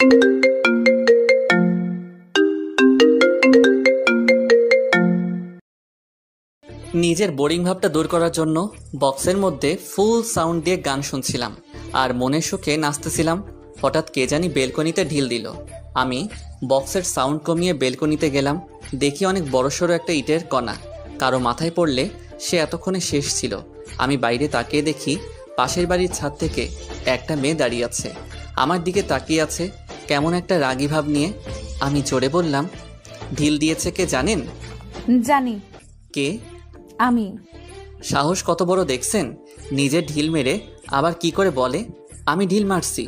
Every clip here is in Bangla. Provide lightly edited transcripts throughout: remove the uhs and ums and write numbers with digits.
নিজের বোরিং ভাবটা দূর করার জন্য বক্সের মধ্যে ফুল সাউন্ড দিয়ে গান শুনছিলাম আর মনের সুখে নাচতেছিলাম। হঠাৎ কে জানি বেলকনিতে ঢিল দিল। আমি বক্সের সাউন্ড কমিয়ে বেলকনিতে গেলাম। দেখি অনেক বড়সড় একটা ইটের কণা কারো মাথায় পড়লে সে এতক্ষণে শেষ ছিল। আমি বাইরে তাকিয়ে দেখি পাশের বাড়ির ছাদ থেকে একটা মেয়ে দাঁড়িয়ে আছে, আমার দিকে তাকিয়ে আছে কেমন একটা রাগী ভাব নিয়ে। আমি জোরে বললাম, ঢিল দিয়েছে কে জানেন? জানি। কে? আমি। সাহস কত বড় দেখছেন? নিজে ঢিল মেরে আবার কি করে বলে আমি ঢিল মারছি।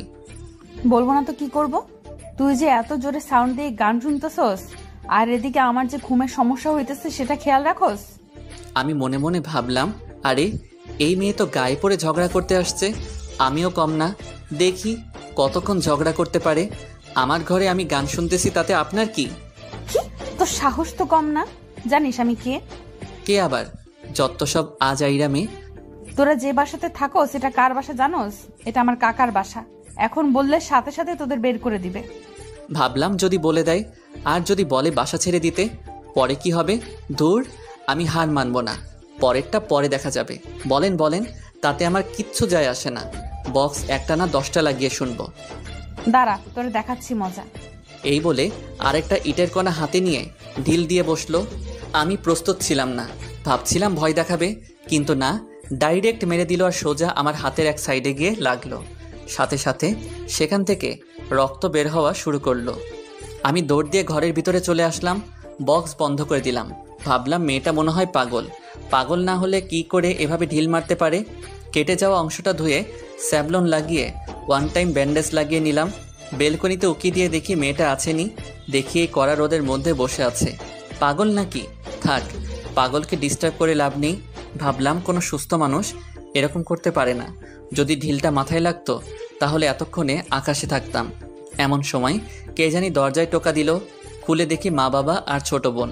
বলবো না তো কি করব? তুই যে এত জোরে সাউন্ড দিয়ে গান শুনতেছস আর এদিকে আমার যে ঘুমের সমস্যা হইতেছে সেটা খেয়াল রাখোস। আমি মনে মনে ভাবলাম, আরে এই মেয়ে তো গায়ে পড়ে ঝগড়া করতে আসছে, আমিও কম না। দেখি কতক্ষণ ঝগড়া করতে পারে। আমার ঘরে আমি গান শুনতেছি, তাতে আপনার কি? কি তোর সাহস তো কম না? জানিস আমি কে? কে আবার? যত সব আজাইরা মেয়ে। তোরা যে বাসাতে থাকো সেটা কার বাসা জানোস? এটা আমার কাকার বাসা। এখন বললে সাথে সাথে তোদের বের করে দিবে। ভাবলাম যদি বলে দেয়, আর যদি বলে বাসা ছেড়ে দিতে, পরে কি হবে? দূর, আমি হার মানব না। পরেরটা পরে দেখা যাবে। বলেন বলেন, তাতে আমার কিচ্ছু যায় আসে না। বক্স একটা না 10টা লাগিয়ে শুনবো। দাঁড়া, তোরে দেখাচ্ছি মজা। এই বলে আরেকটা ইটের কণা হাতে নিয়ে ঢিল দিয়ে বসলো। আমি প্রস্তুত ছিলাম না, ভাবছিলাম ভয় দেখাবে, কিন্তু না, ডাইরেক্ট মেরে দিল আর সোজা আমার হাতের এক সাইডে গিয়ে লাগলো। সাথে সাথে সেখান থেকে রক্ত বের হওয়া শুরু করলো। আমি দৌড় দিয়ে ঘরের ভিতরে চলে আসলাম, বক্স বন্ধ করে দিলাম। ভাবলাম মেয়েটা মনে হয় পাগল। পাগল না হলে কি করে এভাবে ঢিল মারতে পারে? কেটে যাওয়া অংশটা ধুয়ে স্যাভলন লাগিয়ে ওয়ান টাইম ব্যান্ডেজ লাগিয়ে নিলাম। বেলকনিতে উকি দিয়ে দেখি মেয়েটা আছেনি। দেখি এই কড়া রোদের মধ্যে বসে আছে। পাগল নাকি? থাক, পাগলকে ডিস্টার্ব করে লাভ নেই। ভাবলাম কোনো সুস্থ মানুষ এরকম করতে পারে না। যদি ঢিলটা মাথায় লাগতো তাহলে এতক্ষণে আকাশে থাকতাম। এমন সময় কে জানি দরজায় টোকা দিল। খুলে দেখি মা, বাবা আর ছোট বোন।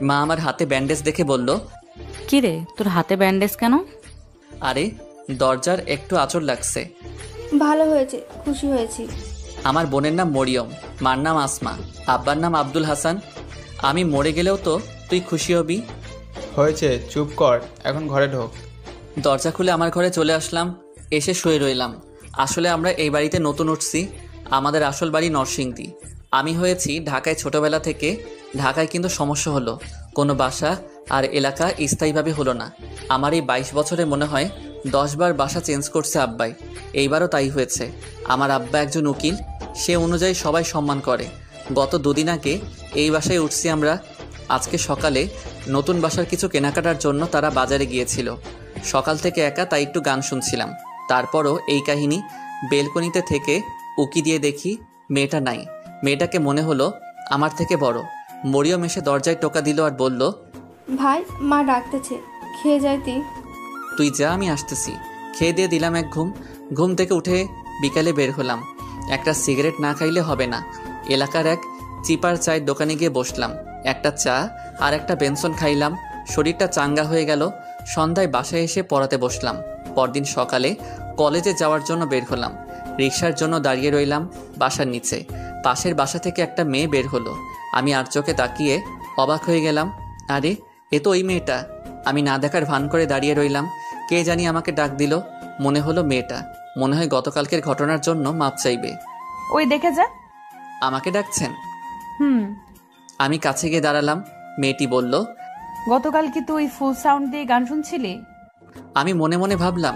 মা আমার হাতে ব্যান্ডেজ দেখে বলল, কি রে, তোর হাতে ব্যান্ডেজ কেন? আরে দরজার একটু আঁচড় লাগছে। ভালো হয়েছে, খুশি হয়েছি। আমার বোনের নাম মরিয়ম, মার নাম আসমা, আব্বার নাম আব্দুল হাসান। আমি মরে গেলেও তো তুই খুশি হবি। হয়েছে, চুপ কর, এখন ঘরে ঢোক। দরজা খুলে আমার ঘরে চলে আসলাম। এসে শুয়ে রইলাম। আসলে আমরা এই বাড়িতে নতুন উঠছি। আমাদের আসল বাড়ি নরসিংদী। আমি হয়েছি ঢাকায় ছোটবেলা থেকে। ঢাকায় কিন্তু সমস্যা হলো, কোনো বাসা আর এলাকা স্থায়ীভাবে হলো না। আমার এই 22 বছরে মনে হয় 10 বার বাসা চেঞ্জ করছে আব্বাই। এইবারও তাই হয়েছে। আমার আব্বা একজন উকিল, সে অনুযায়ী সবাই সম্মান করে। গত দুদিন আগে এই বাসায় উঠছি আমরা। আজকে সকালে নতুন বাসার কিছু কেনাকাটার জন্য তারা বাজারে গিয়েছিল। সকাল থেকে একা, তাই একটু গান শুনছিলাম। তারপরও এই কাহিনী। বেলকনিতে থেকে উকি দিয়ে দেখি মেয়েটা নাই। মেয়েটাকে মনে হলো আমার থেকে বড়। মরিয়ম এসে দরজায় টোকা দিল আর বলল, ভাই, মা ডাকতেছে, খেয়ে যাইতি। তুই যা, আমি আসতেছি। খেয়ে দিয়ে দিলাম এক ঘুম। ঘুম থেকে উঠে বিকালে বের হলাম। একটা সিগারেট না খাইলে হবে না। এলাকার এক চিপার চায়ের দোকানে গিয়ে বসলাম। একটা চা আর একটা বেনসন খাইলাম। শরীরটা চাঙ্গা হয়ে গেল। সন্ধ্যায় বাসায় এসে পড়াতে বসলাম। পরদিন সকালে কলেজে যাওয়ার জন্য বের হলাম। রিকশার জন্য দাঁড়িয়ে রইলাম বাসার নিচে। পাশের বাসা থেকে একটা মেয়ে বের হলো। আমি আর চোখে তাকিয়ে অবাক হয়ে গেলাম। আরে এ তো ওই মেয়েটা। আমি না দেখার ভান করে দাঁড়িয়ে রইলাম। কে জানি আমাকে ডাক দিল। মনে হলো মেয়েটা। মনে হয় গতকালকের ঘটনার জন্য মাপ চাইবে। ওই দেখে যা। আমাকে ডাকছেন? হুম। আমি কাছে গিয়ে দাঁড়ালাম। মেয়েটি বলল, গতকাল কি তুই ফুল সাউন্ড দিয়ে গান শুনছিলি? আমি মনে মনে ভাবলাম,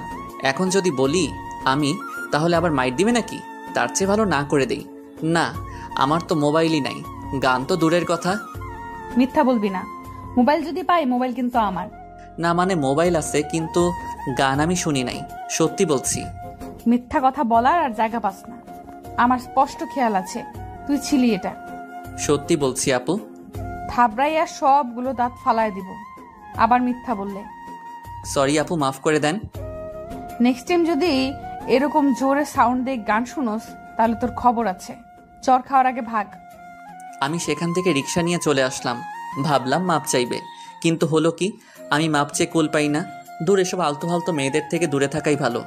এখন যদি বলি আমি, তাহলে আবার মাইর দিবে নাকি? তার চেয়ে ভালো না করে দেই। না, আমার তো মোবাইলই নাই, গান তো দূরের কথা। মিথ্যা বলবি না। মোবাইল যদি পাই, মোবাইল কিন্তু আমার। না মানে মোবাইল আছে, কিন্তু গান আমি শুনি নাই, সত্যি বলছি। মিথ্যা কথা বলার আর জায়গা পাস না। আমার স্পষ্ট খেয়াল আছে তুই ছিলি এটা। সত্যি বলছি আপু। থাবড়াইয়া সবগুলো দাঁত ফালায় দিব আবার মিথ্যা বললে। সরি আপু, মাফ করে দেন। নেক্সট টাইম যদি এরকম জোরে সাউন্ড দিয়ে গান শুনোস তাহলে তোর খবর আছে। চর খাওয়ার আগে ভাগ। আমি সেখান থেকে রিক্সা নিয়ে চলে আসলাম। ভাবলাম মাপ চাইবে, কিন্তু হলো কি, আমি মাপ চেয়ে কুল পাই না। দূর, এসব আলতু ফালতু মেয়েদের থেকে দূরে থাকাই ভালো।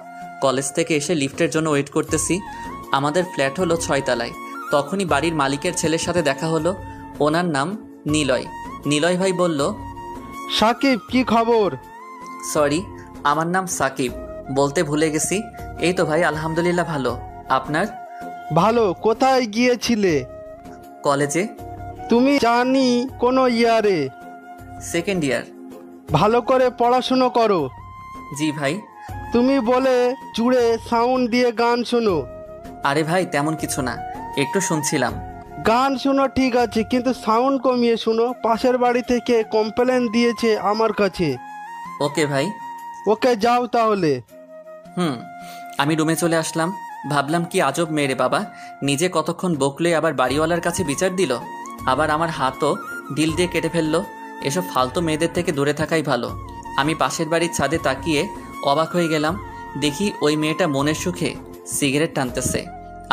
কলেজ থেকে এসে লিফটের জন্য ওয়েট করতেছি। আমাদের ফ্ল্যাট হলো 6 তলায়। তখনই বাড়ির মালিকের ছেলের সাথে দেখা হলো। ওনার নাম নিলয়। নিলয় ভাই বলল, সাকিব, কি খবর? সরি, আমার নাম সাকিব, বলতে ভুলে গেছি। এই তো ভাই, আলহামদুলিল্লাহ ভালো। আপনার? ভালো। কোথায় গিয়েছিলে? কলেজে। তুমি জানি কোন ইয়ারে? Second year. ভালো করে পড়াশুনো করো। জি ভাই। তুমি বলে জুড়ে সাউন্ড দিয়ে গান শোনো। আরে ভাই, তেমন কিছু না, একটু শুনছিলাম। গান শোনো ঠিক আছে, কিন্তু সাউন্ড কমিয়ে শোনো। পাশের বাড়ি থেকে কমপ্লেন দিয়েছে আমার কাছে। ওকে ভাই। ওকে, যাও তাহলে। আমি রুমে চলে আসলাম। ভাবলাম কি আজব মেয়ে রে বাবা, নিজে কতক্ষণ বকলে আবার বাড়িওয়ালার কাছে বিচার দিল, আবার আমার হাতও ঢিল দিয়ে কেটে ফেললো। এসব ফালতু মেয়েদের থেকে দূরে থাকাই ভালো। আমি পাশের বাড়ির ছাদে তাকিয়ে অবাক হয়ে গেলাম। দেখি ওই মেয়েটা মনের সুখে সিগারেট টানতেছে।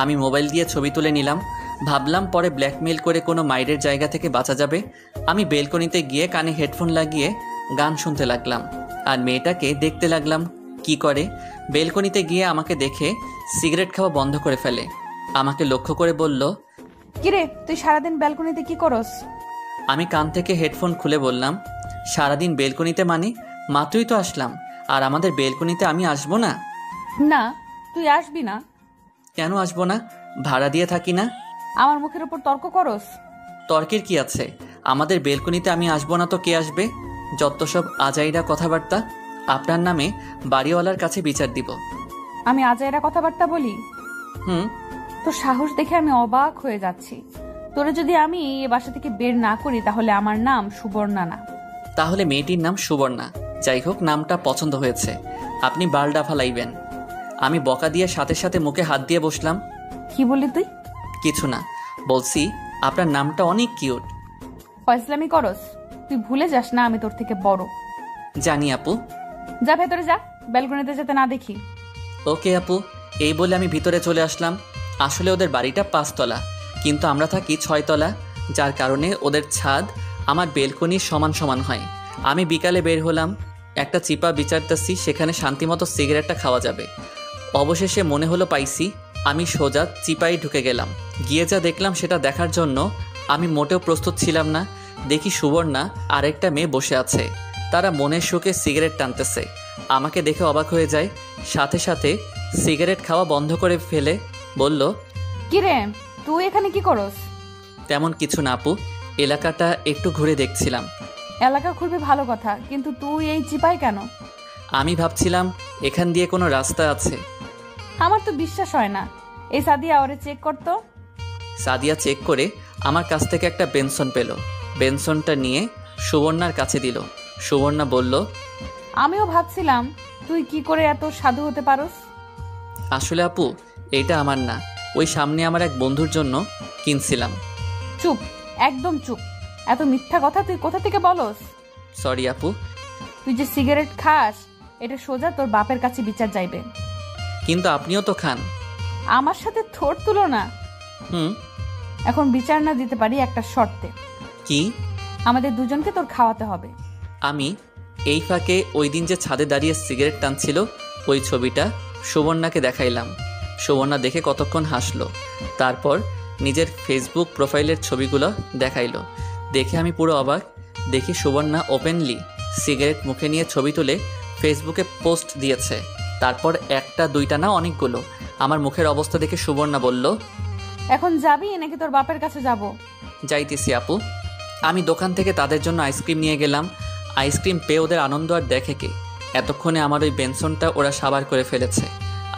আমি মোবাইল দিয়ে ছবি তুলে নিলাম। ভাবলাম পরে ব্ল্যাকমেল করে কোনো মাইরের জায়গা থেকে বাঁচা যাবে। আমি বেলকনিতে গিয়ে কানে হেডফোন লাগিয়ে গান শুনতে লাগলাম আর মেয়েটাকে দেখতে লাগলাম কি করে। বেলকনিতে গিয়ে আমাকে দেখে সিগারেট খাওয়া বন্ধ করে ফেলে। আমাকে লক্ষ্য করে বলল, কিরে, তুই সারাদিন ব্যালকনিতে কি করস? আমি কান থেকে হেডফোন খুলে বললাম, সারাদিন বেলকনিতে মানে? মাত্রই তো আসলাম, আর আমাদের বেলকনিতে আমি আসবো না? না, তুই আসবি না। কেন আসবো না? ভাড়া দিয়ে থাকি না? আমার মুখের উপর তর্ক করস? তর্কের কি আছে? আমাদের বেলকনিতে আমি আসবো না তো কে আসবে? যত সব আজাইরা কথাবার্তা। আপনার নামে বাড়িওয়ালার কাছে বিচার দিব। আমি আজাইরা কথাবার্তা বলি? হুম। তোর সাহস দেখে আমি অবাক হয়ে যাচ্ছি। তোরে যদি আমি এ বাসা থেকে বের না করি তাহলে আমার নাম সুবর্ণা না। তাহলে মেয়েটির নাম সুবর্ণা। যাই হোক, নামটা পছন্দ হয়েছে। আপনি বালডা ফালাইবেন। আমি বকা দিয়ে সাথে সাথে মুখে হাত দিয়ে বসলাম। কি বললি তুই? কিছু না, বলছি আপনার নামটা অনেক কিউট। ফয়সলামি করস? তুই ভুলে যাস না আমি তোর থেকে বড়। জানি আপু। যা ভেতরে যা, ব্যালকনিতে যেতে না দেখি। ওকে আপু। এই বলে আমি ভিতরে চলে আসলাম। আসলে ওদের বাড়িটা 5 তলা, কিন্তু আমরা থাকি 6 তলা, যার কারণে ওদের ছাদ আমার বেলকনির সমান সমান হয়। আমি বিকালে বের হলাম, একটা চিপা বিচারতেছি সেখানে শান্তিমতো সিগারেটটা খাওয়া যাবে। অবশেষে মনে হলো পাইছি। আমি সোজা চিপাই ঢুকে গেলাম। গিয়ে যা দেখলাম সেটা দেখার জন্য আমি মোটেও প্রস্তুত ছিলাম না। দেখি সুবর্ণা আরেকটা মেয়ে বসে আছে, তারা মনের সুখে সিগারেট টানতেছে। আমাকে দেখে অবাক হয়ে যায়, সাথে সাথে সিগারেট খাওয়া বন্ধ করে ফেলে বলল, কিরে, তুই এখানে কি করস? তেমন কিছু না আপু, এলাকাটা একটু ঘুরে দেখছিলাম। এলাকা ঘুরবি ভালো কথা, কিন্তু তুই এই চিপাই কেন? আমি ভাবছিলাম এখান দিয়ে কোনো রাস্তা আছে। আমার তো বিশ্বাস হয় না। এই সাদিয়া ওরে চেক করতো। সাদিয়া চেক করে আমার কাছ থেকে একটা বেনসন পেল। বেনসনটা নিয়ে সুবর্ণার কাছে দিল। সুবর্ণা বলল, আমিও ভাবছিলাম তুই কি করে এত সাধু হতে পারস। আসলে আপু, এইটা আমার না, ওই সামনে আমার এক বন্ধুর জন্য কিনছিলাম। চুপ, একদম চুপ। এত মিথ্যা কথা তুই কোথা থেকে বলস? সরি আপু। তুই যে সিগারেট খাস এটা সোজা তোর বাপের কাছে বিচার যাইবে। কিন্তু আপনিও তো খান। আমার সাথে থোট তুলনা? হুম। এখন বিচার না দিতে পারি একটা শর্তে। কি? আমাদের দুজনকে তোর খাওয়াতে হবে। আমি এই ফাঁকে ওই দিন যে ছাদে দাঁড়িয়ে সিগারেট টানছিল ওই ছবিটা সুবর্ণাকে দেখাইলাম। সুবর্ণা দেখে কতক্ষণ হাসলো, তারপর নিজের ফেসবুক প্রোফাইলের ছবিগুলো দেখাইলো। দেখে আমি পুরো অবাক। দেখি সুবর্ণা ওপেনলি সিগারেট মুখে নিয়ে ছবি তুলে ফেসবুকে পোস্ট দিয়েছে। তারপর একটা দুইটা না, অনেকগুলো। আমার মুখের অবস্থা দেখে সুবর্ণা বলল, এখন যাবি নাকি তোর বাপের কাছে যাব? যাইতেছি আপু। আমি দোকান থেকে তাদের জন্য আইসক্রিম নিয়ে গেলাম। আইসক্রিম পেয়ে ওদের আনন্দ আর দেখে কে। এতক্ষণে আমার ওই বেনসনটা ওরা সাবার করে ফেলেছে।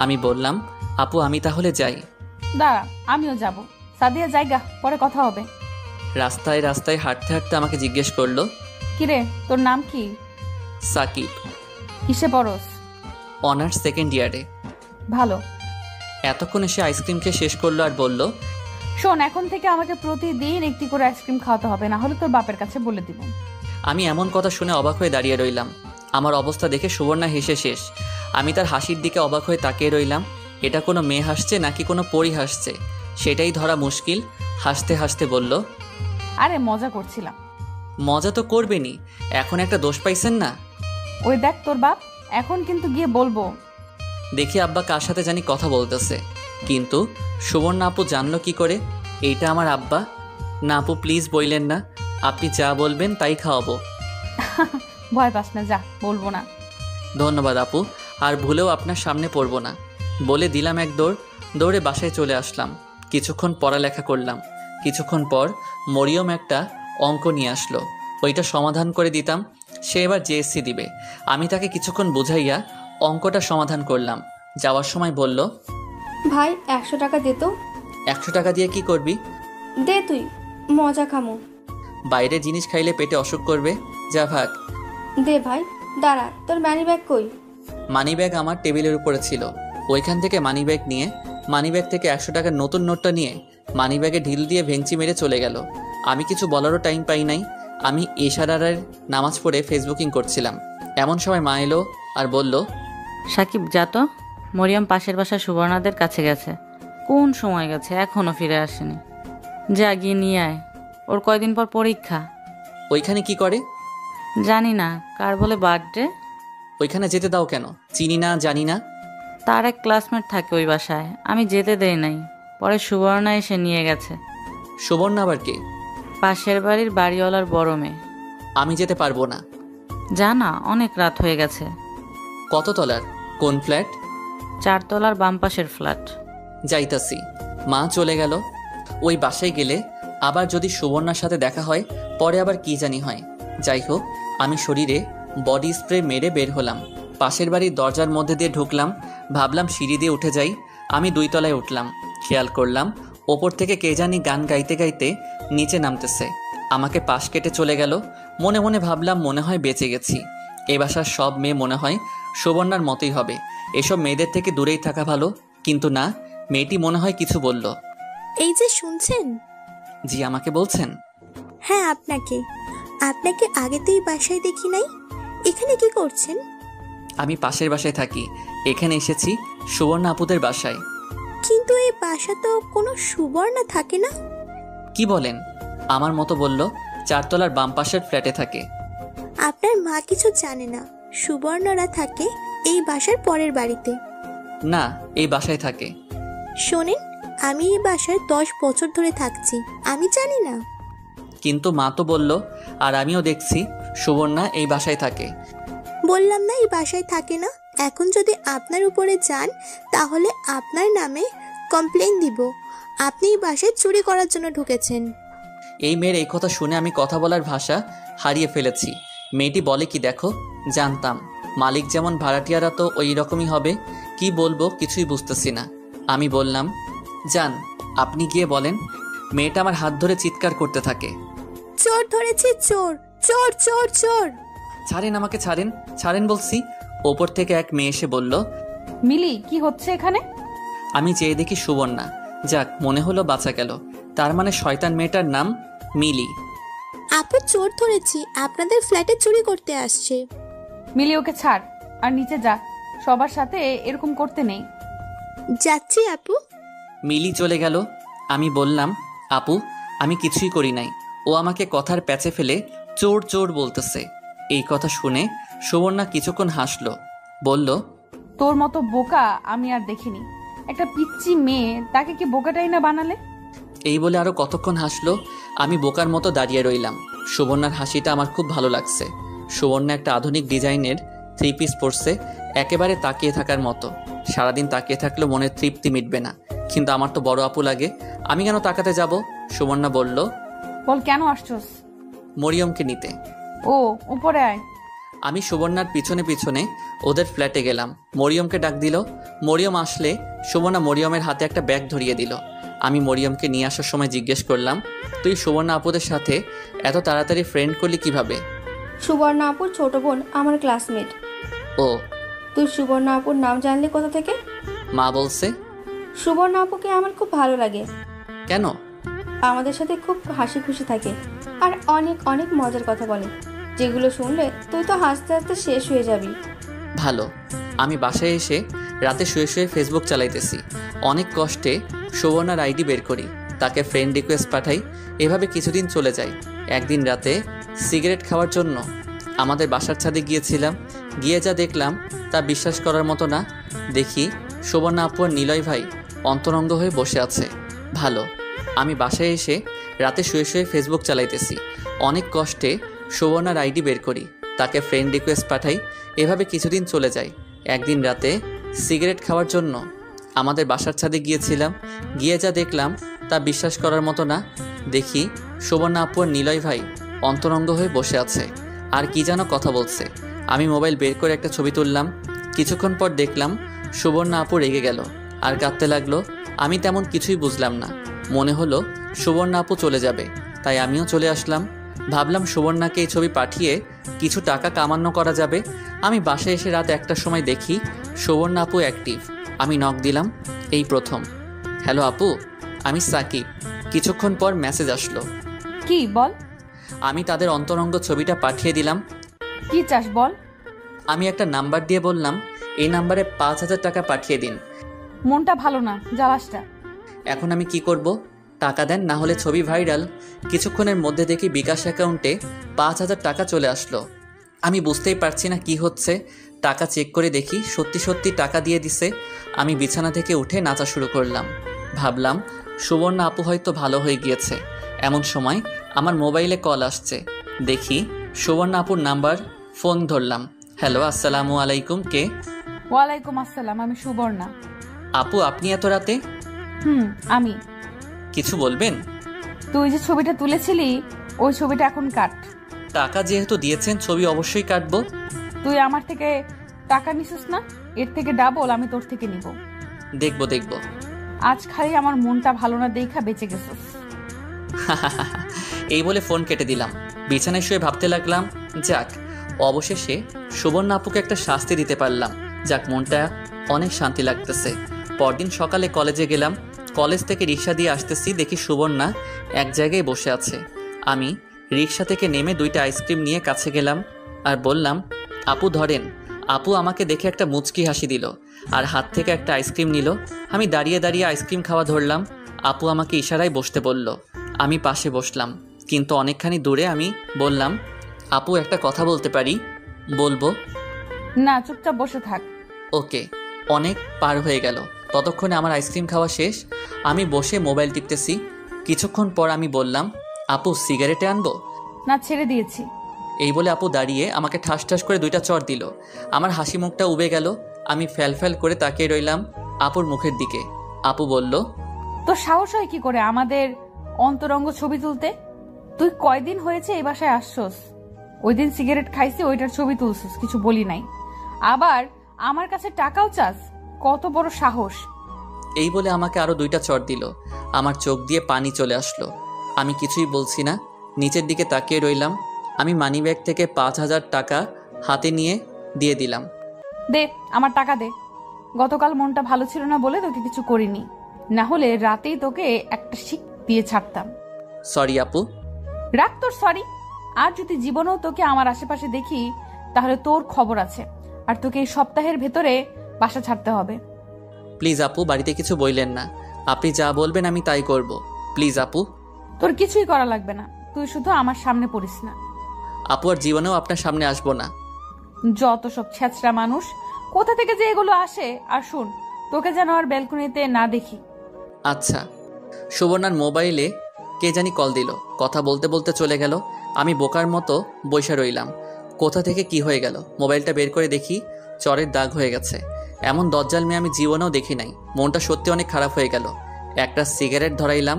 আমি বললাম, আপু আমি তাহলে যাই। দাঁড়া, আমিও যাব। সাদিয়া জায়গা, পরে কথা হবে। রাস্তায় রাস্তায় হাঁটতে হাঁটতে আমাকে জিজ্ঞেস করলো, কিরে, তোর নাম কি? সাকিব। কিসে পড়স? অনার্স সেকেন্ড ইয়ারে। ভালো। এতক্ষণে সে আইসক্রিম খেয়ে শেষ করলো আর বলল, শোন, এখন থেকে আমাকে প্রতিদিন একটি করে আইসক্রিম খাওয়াতে হবে, না হলে তোর বাপের কাছে বলে দিব। আমি এমন কথা শুনে অবাক হয়ে দাঁড়িয়ে রইলাম। আমার অবস্থা দেখে সুবর্ণা হেসে শেষ। আমি তার হাসির দিকে অবাক হয়ে তাকিয়ে রইলাম। এটা কোনো মেয়ে হাসছে নাকি কোনো পরী হাসছে সেটাই ধরা মুশকিল। হাসতে হাসতে বলল, আরে মজা করছিলাম। মজা তো করবেনি, এখন একটা দোষ পাইছেন না? ওই দেখ তোর বাপ, এখন কিন্তু গিয়ে বলবো। দেখি আব্বা কার সাথে জানি কথা বলতেছে। কিন্তু সুবর্ণা আপু জানলো কি করে? এইটা আমার আব্বা? না আপু প্লিজ বললেন না, আপনি যা বলবেন তাই খাওয়াবো। ভয় পাস না, যা, বলবো না। ধন্যবাদ আপু, আর ভুলেও আপনার সামনে পড়বো না বলে দিলাম এক দৌড়। দৌড়ে বাসায় চলে আসলাম। কিছুক্ষণ পড়ালেখা করলাম। কিছুক্ষণ পর মরিয়ম একটা অঙ্ক নিয়ে আসলো, ওইটা সমাধান করে দিতাম। সে এবার জেএসসি দিবে। আমি তাকে কিছুক্ষণ বুঝাইয়া অঙ্কটা সমাধান করলাম। যাওয়ার সময় বলল, ভাই 100 টাকা দে তো। 100 টাকা দিয়ে কি করবি? দে তুই, মজা খামো। বাইরে জিনিস খাইলে পেটে অসুখ করবে, যা ভাগ। দে ভাই। দাঁড়া, তোর মানি ব্যাগ কই? মানি ব্যাগ আমার টেবিলের উপরে ছিল। ওইখান থেকে মানি ব্যাগ নিয়ে, মানি ব্যাগ থেকে 100 টাকার নতুন নোটটা নিয়ে মানি ব্যাগে ঢিল দিয়ে ভেঙচি মেরে চলে গেল। আমি কিছু বলারও টাইম পাই নাই। আমি এশারারের নামাজ পড়ে ফেসবুকিং করছিলাম। এমন সময় মা এলো আর বলল, সাকিব যা তো, মরিয়ম পাশের বাসার সুবর্ণাদের কাছে গেছে। কোন সময় গেছে, এখনো ফিরে আসেনি। যা গিয়ে নিয়ে আয়, ওর কয়দিন পর পরীক্ষা। ওইখানে কি করে? জানি না, কার বলে বার্থডে। ওইখানে যেতে দাও কেন? চিনি না, জানি না। তার এক ক্লাসমেট থাকে ওই বাসায়, আমি যেতে দেই নাই। পরে সুবর্ণা এসে নিয়ে গেছে। সুবর্ণা আবার কে? পাশের বাড়ির বাড়িওয়ালার বড় মেয়ে। আমি যেতে পারবো না। জানা, অনেক রাত হয়ে গেছে। কত তলার? কোন ফ্ল্যাট? 4 তলার বাম পাশের ফ্ল্যাট। যাইতাছি। মা চলে গেল। ওই বাসায় গেলে আবার যদি সুবর্ণার সাথে দেখা হয়, পরে আবার কি জানি হয়। যাই হোক, আমি শরীরে বডি স্প্রে মেরে বের হলাম। পাশের বাড়ির দরজার মধ্যে দিয়ে ঢুকলাম। ভাবলাম সিঁড়ি দিয়ে উঠে যাই। আমি 2 তলায় উঠলাম। খেয়াল করলাম ওপর থেকে কে জানি গান গাইতে গাইতে নিচে নামতেছে। আমাকে পাশ কেটে চলে গেল। মনে মনে ভাবলাম মনে হয় বেঁচে গেছি। এ বাসার সব মেয়ে মনে হয় সুবর্ণার মতোই হবে। এসব মেয়েদের থেকে দূরেই থাকা ভালো। কিন্তু না, মেয়েটি মনে হয় কিছু বলল। এই যে শুনছেন? জি, আমাকে বলছেন? হ্যাঁ আপনাকে। আপনাকে আগে তো এই বাসায় দেখি নাই, এখানে কি করছেন? আমি পাশের বাসায় থাকি। এখানে এসেছি সুবর্ণা আপুদের বাসায়। কিন্তু এই বাসা তো কোনো সুবর্ণা থাকে না। কি বলেন? আমার মতো বলল। 4 তলার বাম পাশের ফ্ল্যাটে থাকে। আপনার মা কিছু জানে না, সুবর্ণরা থাকে এই বাসার পরের বাড়িতে। না, এই বাসায় থাকে। শোনেন, আমি এই বাসায় 10 বছর ধরে থাকছি, আমি জানি না। কিন্তু মা তো বলল, আর আমিও দেখছি সুবর্ণা এই বাসায় থাকে। বললাম না এই বাসায় থাকে না। এখন যদি আপনার উপরে যান তাহলে আপনার নামে কমপ্লেইন দিব। আপনি এই বাসায় চুরি করার জন্য ঢুকেছেন। এই মেয়ের এই কথা শুনে আমি কথা বলার ভাষা হারিয়ে ফেলেছি। মেয়েটি বলে কি দেখো, জানতাম মালিক যেমন ভাড়াটিয়ারা তো ওই রকমই হবে। কি বলবো কিছুই বুঝতেছি না। আমি বললাম, যান আপনি গিয়ে বলেন। মেয়েটা আমার হাত ধরে চিৎকার করতে থাকে, চোর ধরেছি, চোর চোর চোর চোর। ছাড়েন আমাকে, ছাড়েন, ছাড়েন বলছি। ওপর থেকে এক মেয়ে এসে বলল, মিলি, কি হচ্ছে এখানে? আমি চেয়ে দেখি সুবর্ণা। যাক, মনে হলো বাঁচা গেল। তার মানে শয়তান মেয়েটার নাম মিলি। আপু চোর ধরেছি, আপনাদের ফ্ল্যাটে চুরি করতে আসছে। মিলি, ওকে ছাড় আর নিচে যা। সবার সাথে এরকম করতে নেই। যাচ্ছি আপু। মিলি চলে গেল। আমি বললাম, আপু আমি কিছুই করি নাই। ও আমাকে কথার প্যাচে ফেলে চোর চোর বলতেছে। এই কথা শুনে সুবর্ণা কিছুক্ষণ হাসলো, বলল, তোর মতো বোকা আমি আর দেখিনি। একটা পিচ্চি মেয়ে, তাকে কি বোকাটাই না বানালে? এই বলে আরো কতক্ষণ হাসলো। আমি বোকার মতো দাঁড়িয়ে রইলাম। সুবর্ণার হাসিটা আমার খুব ভালো লাগছে। সুবর্ণা একটা আধুনিক ডিজাইনের 3 পিস পরছে, একেবারে তাকিয়ে থাকার মতো। সারাদিন তাকিয়ে থাকলেও মনের তৃপ্তি মিটবে না। কিন্তু আমার তো বড় আপু লাগে, আমি কেন তাকাতে যাব? সুবর্ণা বলল, বল কেন আসছস? মরিয়মকে নিতে। ও, উপরে আয়। আমি সুবর্ণার পিছনে পিছনে ওদের ফ্ল্যাটে গেলাম। মরিয়মকে ডাক দিল। মরিয়ম আসলে সুবর্ণা মরিয়মের হাতে একটা ব্যাগ ধরিয়ে দিল। আমি মরিয়মকে নিয়ে আসার সময় জিজ্ঞেস করলাম, তুই সুবর্ণা আপুদের সাথে এত তাড়াতাড়ি ফ্রেন্ড করলি কিভাবে? সুবর্ণা আপুর ছোট বোন আমার ক্লাসমেট। ও, তুই সুবর্ণা আপুর নাম জানলি কোথা থেকে? মা বলছে। সুবর্ণা আপুকে আমার খুব ভালো লাগে। কেন? আমাদের সাথে খুব হাসি খুশি থাকে আর অনেক অনেক মজার কথা বলে, যেগুলো শুনলে তুই তো হাসতে হাসতে শেষ হয়ে যাবি। ভালো। আমি বাসায় এসে রাতে শুয়ে শুয়ে ফেসবুক চালাইতেছি। অনেক কষ্টে সুবর্ণার আইডি বের করি, তাকে ফ্রেন্ড রিকোয়েস্ট পাঠাই। এভাবে কিছুদিন চলে যায়। একদিন রাতে সিগারেট খাওয়ার জন্য আমাদের বাসার ছাদে গিয়েছিলাম। গিয়ে যা দেখলাম তা বিশ্বাস করার মতো না। দেখি সুবর্ণা আপু আর নিলয় ভাই অন্তরঙ্গ হয়ে বসে আছে। ভালো, আমি বাসায় এসে রাতে শুয়ে শুয়ে ফেসবুক চালাইতেছি। অনেক কষ্টে সুবর্ণার আইডি বের করি, তাকে ফ্রেন্ড রিকোয়েস্ট পাঠাই। এভাবে কিছুদিন চলে যায়। একদিন রাতে সিগারেট খাওয়ার জন্য আমাদের বাসার ছাদে গিয়েছিলাম। গিয়ে যা দেখলাম তা বিশ্বাস করার মতো না। দেখি সুবর্ণা আপু আর নিলয় ভাই অন্তরঙ্গ হয়ে বসে আছে, আর কি যেন কথা বলছে। আমি মোবাইল বের করে একটা ছবি তুললাম। কিছুক্ষণ পর দেখলাম সুবর্ণা আপু রেগে গেল আর কাঁদতে লাগলো। আমি তেমন কিছুই বুঝলাম না। মনে হলো সুবর্ণা আপু চলে যাবে, তাই আমিও চলে আসলাম। ভাবলাম সুবর্ণাকে এই ছবি পাঠিয়ে কিছু টাকা কামানো করা যাবে। আমি বাসায় এসে রাত 1টার সময় দেখি সুবর্ণা আপু অ্যাক্টিভ। আমি নক দিলাম, এই প্রথম। হ্যালো আপু, আমি সাকিব। কিছুক্ষণ পর মেসেজ আসলো। কি বল? আমি তাদের অন্তরঙ্গ ছবিটা পাঠিয়ে দিলাম। কি চাস বল? আমি একটা নাম্বার দিয়ে বললাম, এই নাম্বারে 5,000 টাকা পাঠিয়ে দিন। মনটা ভালো না, জ্বালাসটা। এখন আমি কি করব? টাকা দেন, না হলে ছবি ভাইরাল। কিছুক্ষণের মধ্যে দেখি বিকাশ অ্যাকাউন্টে 5,000 টাকা চলে আসলো। আমি বুঝতেই পারছি না কি হচ্ছে। টাকা চেক করে দেখি সত্যি সত্যি টাকা দিয়ে দিছে। আমি বিছানা থেকে উঠে নাচা শুরু করলাম। ভাবলাম সুবর্ণা আপু হয়তো ভালো হয়ে গিয়েছে। এমন সময় আমার মোবাইলে কল আসছে। দেখি সুবর্ণা আপুর নাম্বার। ফোন ধরলাম। হ্যালো, আসসালামু আলাইকুম। কে? ওয়ালাইকুম আসসালাম, আমি সুবর্ণা। আপু, আপনি এত রাতে? আমি। কিছু বলবেন? তুই যে ছবিটা তুলেছিলি ওই ছবিটা এখন কাট। টাকা যেহেতু দিয়েছেন, ছবি অবশ্যই কাটবো। তুই আমার থেকে টাকা নিছিস না, এর থেকে ডাবল আমি তোর থেকে নিব। দেখবো দেখবো। আজ খালি আমার মনটা ভালো না দেখা বেঁচে গেছিস। এই বলে ফোন কেটে দিলাম। বিছানায় শুয়ে ভাবতে লাগলাম, যাক অবশেষে সুবর্ণা আপুকে একটা শাস্তি দিতে পারলাম। যাক, মনটা অনেক শান্তি লাগতেছে। পরদিন সকালে কলেজে গেলাম। কলেজ থেকে রিক্সা দিয়ে আসতেছি, দেখি সুবর্ণা এক জায়গায় বসে আছে। আমি রিক্সা থেকে নেমে 2টা আইসক্রিম নিয়ে কাছে গেলাম আর বললাম, আপু ধরেন। আপু আমাকে দেখে একটা মুচকি হাসি দিল আর হাত থেকে একটা আইসক্রিম নিল। আমি দাঁড়িয়ে দাঁড়িয়ে আইসক্রিম খাওয়া ধরলাম। আপু আমাকে ইশারায় বসতে বলল। আমি পাশে বসলাম, কিন্তু অনেকখানি দূরে। আমি বললাম, আপু একটা কথা বলতে পারি? বলবো। না, চুপচাপ বসে থাক। ওকে। অনেক পার হয়ে গেল, ততক্ষণে আমার আইসক্রিম খাওয়া শেষ। আমি বসে মোবাইল টিপতেছি। কিছুক্ষণ পর আমি বললাম, আপু সিগারেটে আনবো? না, ছেড়ে দিয়েছি। এই বলে আপু দাঁড়িয়ে আমাকে ঠাস ঠাস করে 2টা চড় দিল। আমার হাসি মুখটা উবে গেল। আমি ফ্যাল ফ্যাল করে তাকিয়ে রইলাম আপুর মুখের দিকে। আপু বলল, তোর সাহস হয় কি করে আমাদের অন্তরঙ্গ ছবি তুলতে? তুই কয়দিন হয়েছে এই বাসায় আসছস? ওই দিন সিগারেট খাইছি, ওইটার ছবি তুলছিস, কিছু বলি নাই। আবার আমার কাছে টাকাও চাস? কত বড় সাহস! এই বলে আমাকে আরো 2টা চড় দিল। আমার চোখ দিয়ে পানি চলে আসলো। আমি কিছুই বলছি না, নিচের দিকে তাকিয়ে রইলাম। আমি মানিব্যাগ থেকে 5,000 টাকা হাতে নিয়ে দিয়ে দিলাম। দে, আমার টাকা দে। গতকাল মনটা ভালো ছিল না বলে তোকে কিছু করিনি, না হলে রাতেই তোকে একটা শিক দিয়ে ছাড়তাম। সরি আপু। রাখ তোর সরি। আর যদি জীবনেও তোকে আমার আশেপাশে দেখি তাহলে তোর খবর আছে, আর তোকে এই সপ্তাহের ভেতরে বাসা ছাড়তে হবে। প্লিজ আপু, বাড়িতে কিছু বললেন না। আপনি যা বলবেন আমি তাই করব। প্লিজ আপু। তোর কিছুই করা লাগবে না, তুই শুধু আমার সামনে পড়িস না। আপু আর জীবনেও আপনার সামনে আসবো না। যত সব ছেঁচড়া মানুষ, কোথা থেকে যে এগুলো আসে। আর শুন, তোকে যেন আর ব্যালকনিতে না দেখি। আচ্ছা। সুবর্ণার মোবাইলে কে জানি কল দিল। কথা বলতে বলতে চলে গেল। আমি বোকার মতো বসে রইলাম। কোথা থেকে কি হয়ে গেল? মোবাইলটা বের করে দেখি চরের দাগ হয়ে গেছে। এমন দজ্জাল মেয়ে আমি জীবনেও দেখি নাই। মনটা সত্যি অনেক খারাপ হয়ে গেল। একটা সিগারেট ধরাইলাম,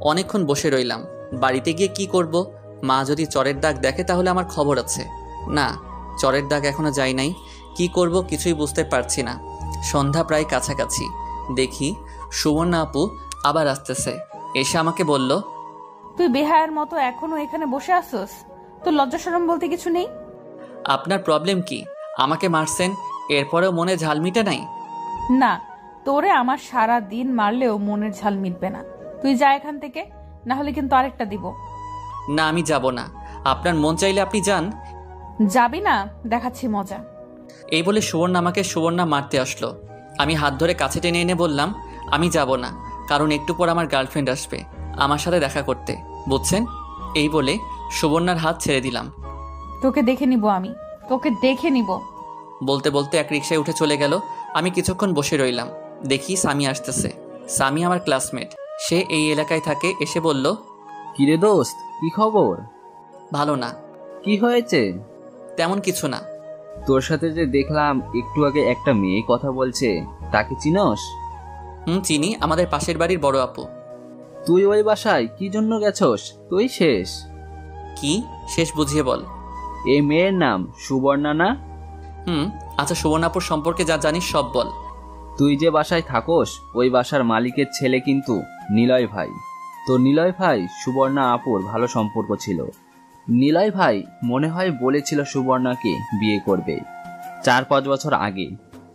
অনেকক্ষণ বসে রইলাম। বাড়িতে গিয়ে কি করব? মা যদি চরের দাগ দেখে তাহলে আমার খবর আছে। না, চরের দাগ এখনো যাই নাই। কি করব কিছুই বুঝতে পারছি না। সন্ধ্যা প্রায় কাছাকাছি। দেখি সুবর্ণা আপু আবার আসতেছে। এসে আমাকে বলল, তুই বেহায়ার মতো এখনো এখানে বসে আসছস? তোর লজ্জা শরম বলতে কিছু নেই? আপনার প্রবলেম কি? আমাকে মারছেন, এরপরেও মনে ঝাল মিটে নাই? না, তোরে আমার সারা দিন মারলেও মনের ঝাল মিটবে না। তুই যা এখান থেকে, না হলে কিন্তু আরেকটা দিব। না, আমি যাব না। আপনার মন চাইলে আপনি যান। যাবি না? দেখাচ্ছি মজা। এই বলে সুবর্ণা আমাকে মারতে আসলো। আমি হাত ধরে কাছে টেনে এনে বললাম, আমি যাব না, কারণ একটু পর আমার গার্লফ্রেন্ড আসবে আমার সাথে দেখা করতে, বুঝছেন? এই বলে সুবর্ণার হাত ছেড়ে দিলাম। তোকে দেখে নিব, আমি তোকে দেখে নিব। বলতে বলতে এক রিকশায় উঠে চলে গেল। আমি কিছুক্ষণ বসে রইলাম। দেখি সামি আসতেছে। সামি আমার ক্লাসমেট। সে এই এলাকায় থাকে, এসে বলল, কিরে দোস্ত, কি খবর? ভালো না। কি হয়েছে? তেমন কিছু না। তোর সাথে যে দেখলাম একটু আগে একটা মেয়ে কথা বলছে, তাকে চিনস? চিনি, আমাদের পাশের বাড়ির বড় আপু। তুই ওই বাসায় কি জন্য গেছস? তুই শেষ। কি শেষ বুঝিয়ে বল। এই মেয়ের নাম সুবর্ণা না? আচ্ছা, সুবর্ণাপুর সম্পর্কে যা জানিস সব বল। তুই যে বাসায় থাকোস ওই বাসার মালিকের ছেলে কিন্তু নিলয় ভাই। তো নিলয় ভাই সুবর্ণা আপুর ভালো সম্পর্ক ছিল। নিলয় ভাই মনে হয় বলেছিল সুবর্ণাকে বিয়ে করবে 4-5 বছর আগে,